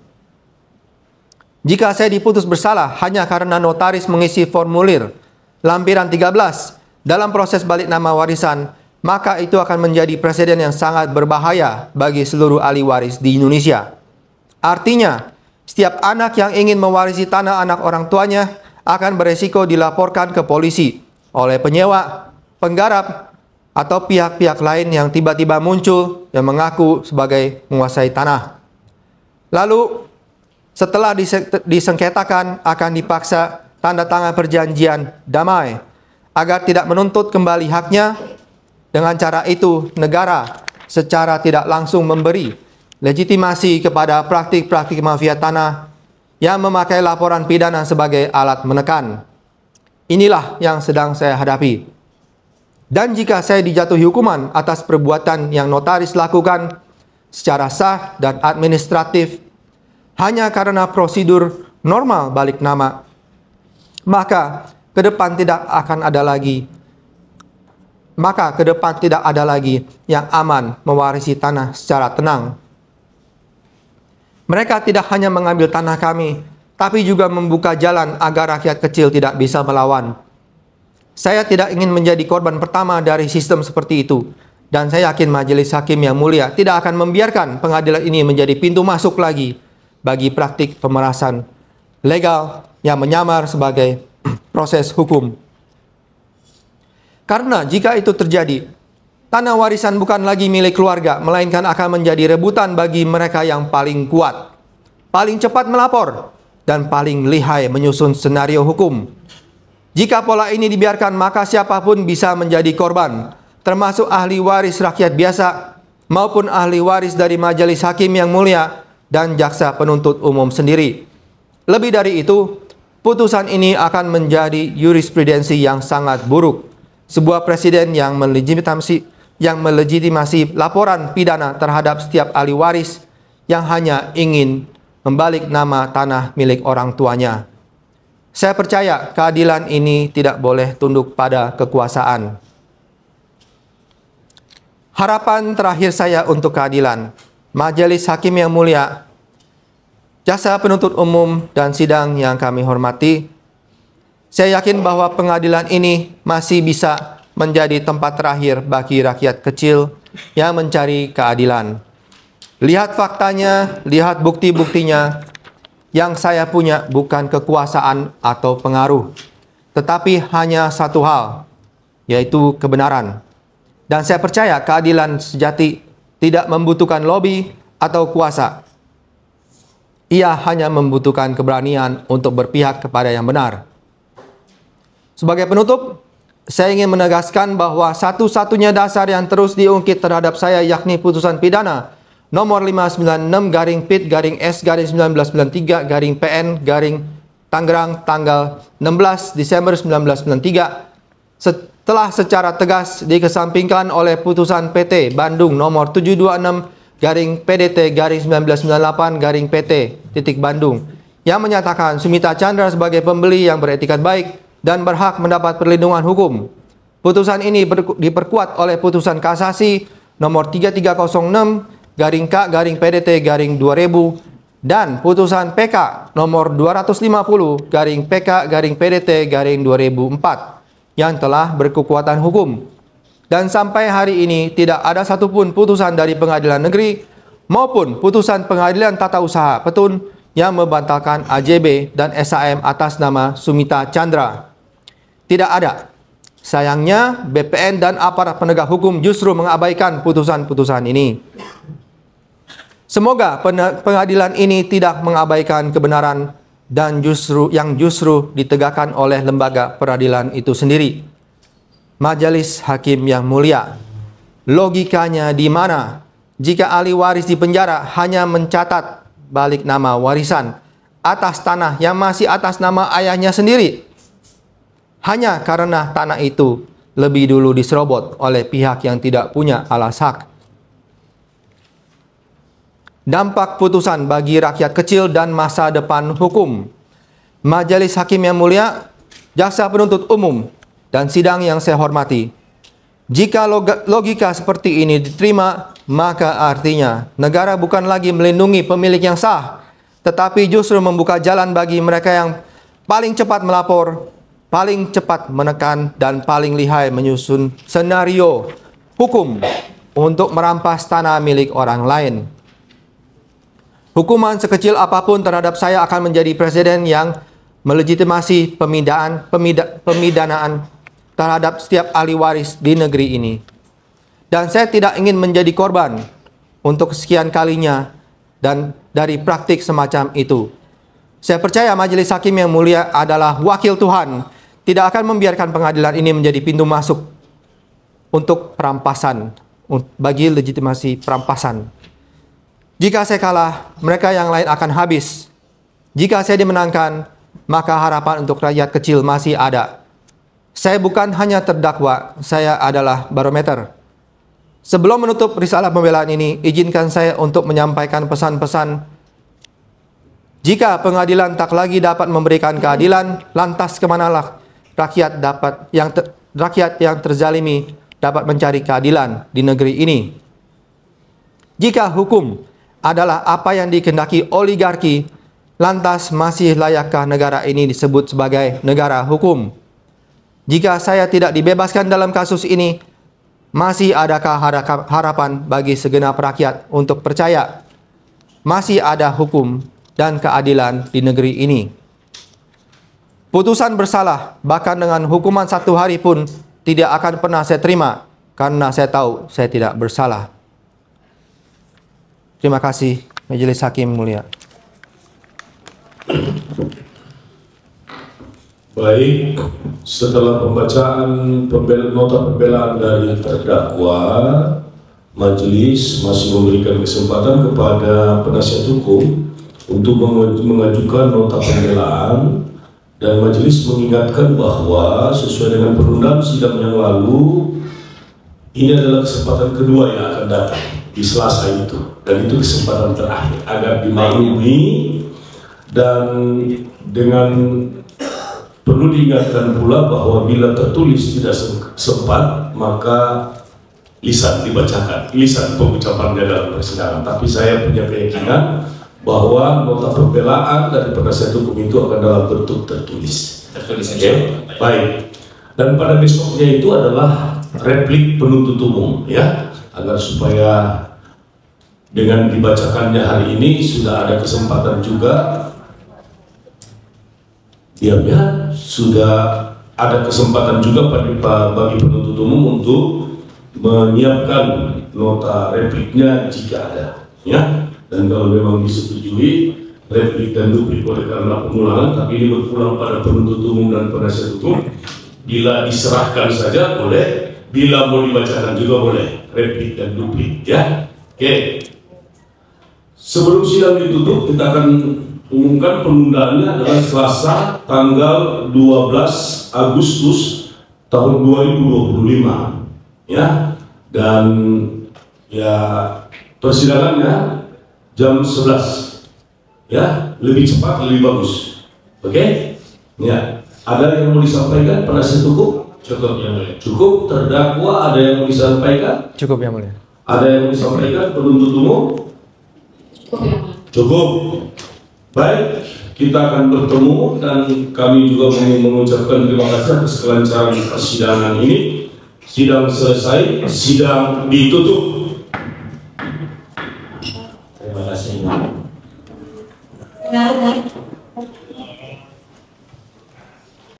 Jika saya diputus bersalah hanya karena notaris mengisi formulir lampiran 13 dalam proses balik nama warisan, maka itu akan menjadi presiden yang sangat berbahaya bagi seluruh ahli waris di Indonesia. Artinya, setiap anak yang ingin mewarisi tanah anak orang tuanya akan beresiko dilaporkan ke polisi oleh penyewa, penggarap, atau pihak-pihak lain yang tiba-tiba muncul yang mengaku sebagai menguasai tanah. Lalu, setelah disengketakan, akan dipaksa tanda tangan perjanjian damai agar tidak menuntut kembali haknya. Dengan cara itu, negara secara tidak langsung memberi legitimasi kepada praktik-praktik mafia tanah yang memakai laporan pidana sebagai alat menekan. Inilah yang sedang saya hadapi. Dan jika saya dijatuhi hukuman atas perbuatan yang notaris lakukan secara sah dan administratif hanya karena prosedur normal balik nama, maka ke depan tidak ada lagi yang aman mewarisi tanah secara tenang. Mereka tidak hanya mengambil tanah kami, tapi juga membuka jalan agar rakyat kecil tidak bisa melawan. Saya tidak ingin menjadi korban pertama dari sistem seperti itu, dan saya yakin majelis hakim yang mulia tidak akan membiarkan pengadilan ini menjadi pintu masuk lagi bagi praktik pemerasan legal yang menyamar sebagai proses hukum. Karena jika itu terjadi, tanah warisan bukan lagi milik keluarga, melainkan akan menjadi rebutan bagi mereka yang paling kuat, paling cepat melapor, dan paling lihai menyusun senario hukum. Jika pola ini dibiarkan, maka siapapun bisa menjadi korban, termasuk ahli waris rakyat biasa, maupun ahli waris dari majelis hakim yang mulia, dan jaksa penuntut umum sendiri. Lebih dari itu, putusan ini akan menjadi jurisprudensi yang sangat buruk. Sebuah presiden yang melegitimasi laporan pidana terhadap setiap ahli waris yang hanya ingin membalik nama tanah milik orang tuanya. Saya percaya keadilan ini tidak boleh tunduk pada kekuasaan. Harapan terakhir saya untuk keadilan, majelis hakim yang mulia, jaksa penuntut umum, dan sidang yang kami hormati, saya yakin bahwa pengadilan ini masih bisa menjadi tempat terakhir bagi rakyat kecil yang mencari keadilan. Lihat faktanya, lihat bukti-buktinya. Yang saya punya bukan kekuasaan atau pengaruh, tetapi hanya satu hal, yaitu kebenaran. Dan saya percaya keadilan sejati tidak membutuhkan lobby atau kuasa. Ia hanya membutuhkan keberanian untuk berpihak kepada yang benar. Sebagai penutup, saya ingin menegaskan bahwa satu-satunya dasar yang terus diungkit terhadap saya yakni putusan pidana nomor 596/PIT/S/1993/PN/Tangerang tanggal 16 Desember 1993 setelah secara tegas dikesampingkan oleh putusan PT Bandung nomor 726/PDT/1998/PT yang menyatakan Sumita Chandra sebagai pembeli yang beretikat baik dan berhak mendapat perlindungan hukum. Putusan ini diperkuat oleh putusan kasasi nomor 3306/K/PDT/2000 dan putusan PK nomor 250/PK/PDT/2004 yang telah berkekuatan hukum. Dan sampai hari ini tidak ada satupun putusan dari pengadilan negeri maupun putusan pengadilan tata usaha Petun yang membatalkan AJB dan SAM atas nama Sumita Chandra. Tidak ada. Sayangnya BPN dan aparat penegak hukum justru mengabaikan putusan-putusan ini. Semoga pengadilan ini tidak mengabaikan kebenaran dan justru ditegakkan oleh lembaga peradilan itu sendiri. Majelis Hakim yang mulia, logikanya di mana jika ahli waris di penjara hanya mencatat balik nama warisan atas tanah yang masih atas nama ayahnya sendiri, hanya karena tanah itu lebih dulu diserobot oleh pihak yang tidak punya alas hak. Dampak putusan bagi rakyat kecil dan masa depan hukum. Majelis Hakim yang mulia, jaksa penuntut umum, dan sidang yang saya hormati. Jika logika seperti ini diterima, maka artinya negara bukan lagi melindungi pemilik yang sah, tetapi justru membuka jalan bagi mereka yang paling cepat melapor, paling cepat menekan, dan paling lihai menyusun senario hukum untuk merampas tanah milik orang lain. Hukuman sekecil apapun terhadap saya akan menjadi presiden yang melegitimasi pemidanaan terhadap setiap ahli waris di negeri ini. Dan saya tidak ingin menjadi korban untuk sekian kalinya dan dari praktik semacam itu. Saya percaya majelis hakim yang mulia adalah wakil Tuhan, tidak akan membiarkan pengadilan ini menjadi pintu masuk untuk perampasan, bagi legitimasi perampasan. Jika saya kalah, mereka yang lain akan habis. Jika saya dimenangkan, maka harapan untuk rakyat kecil masih ada. Saya bukan hanya terdakwa, saya adalah barometer. Sebelum menutup risalah pembelaan ini, izinkan saya untuk menyampaikan pesan-pesan. Jika pengadilan tak lagi dapat memberikan keadilan, lantas kemanalah rakyat yang terzalimi dapat mencari keadilan di negeri ini? Jika hukum adalah apa yang dikehendaki oligarki, lantas masih layakkah negara ini disebut sebagai negara hukum? Jika saya tidak dibebaskan dalam kasus ini, masih adakah harapan bagi segenap rakyat untuk percaya masih ada hukum dan keadilan di negeri ini? Putusan bersalah, bahkan dengan hukuman 1 hari pun, tidak akan pernah saya terima, karena saya tahu saya tidak bersalah. Terima kasih, Majelis Hakim mulia. Baik, setelah pembacaan nota pembelaan dari terdakwa, majelis masih memberikan kesempatan kepada penasihat hukum untuk mengajukan nota pembelaan, dan majelis mengingatkan bahwa sesuai dengan perundang sidang yang lalu, ini adalah kesempatan kedua yang akan datang di Selasa itu, dan itu kesempatan terakhir agar dimaklumi. Dan dengan perlu diingatkan pula bahwa bila tertulis tidak sempat, maka lisan dibacakan, lisan pengucapannya dalam persidangan. Tapi saya punya keyakinan bahwa nota pembelaan dari penasihat hukum itu akan dalam bentuk tertulis. Okay? Baik. Dan pada besoknya itu adalah replik penuntut umum, ya, agar supaya dengan dibacakannya hari ini sudah ada kesempatan juga, sudah ada kesempatan juga bagi penuntut umum untuk menyiapkan nota repliknya jika ada, ya. Dan kalau memang disetujui replik dan duplik oleh karena pengulangan, tapi ini berpulang pada penuntut umum dan penasihat hukum, bila diserahkan saja boleh, bila mau dibacakan juga boleh replik dan duplik, ya. Oke. Sebelum sidang ditutup, kita akan umumkan penundaannya adalah Selasa tanggal 12 Agustus tahun 2025, ya. Dan ya persidangannya jam 11, ya, lebih cepat lebih bagus. Oke, ya. Ada yang mau disampaikan penasihat hukum? Cukup, yang mulia. Cukup. Terdakwa ada yang mau disampaikan? Cukup, yang mulia. Ada yang mau disampaikan penuntut umum? Cukup. Baik, kita akan bertemu dan kami juga mengucapkan terima kasih atas kelancaran persidangan ini. Sidang selesai, sidang ditutup.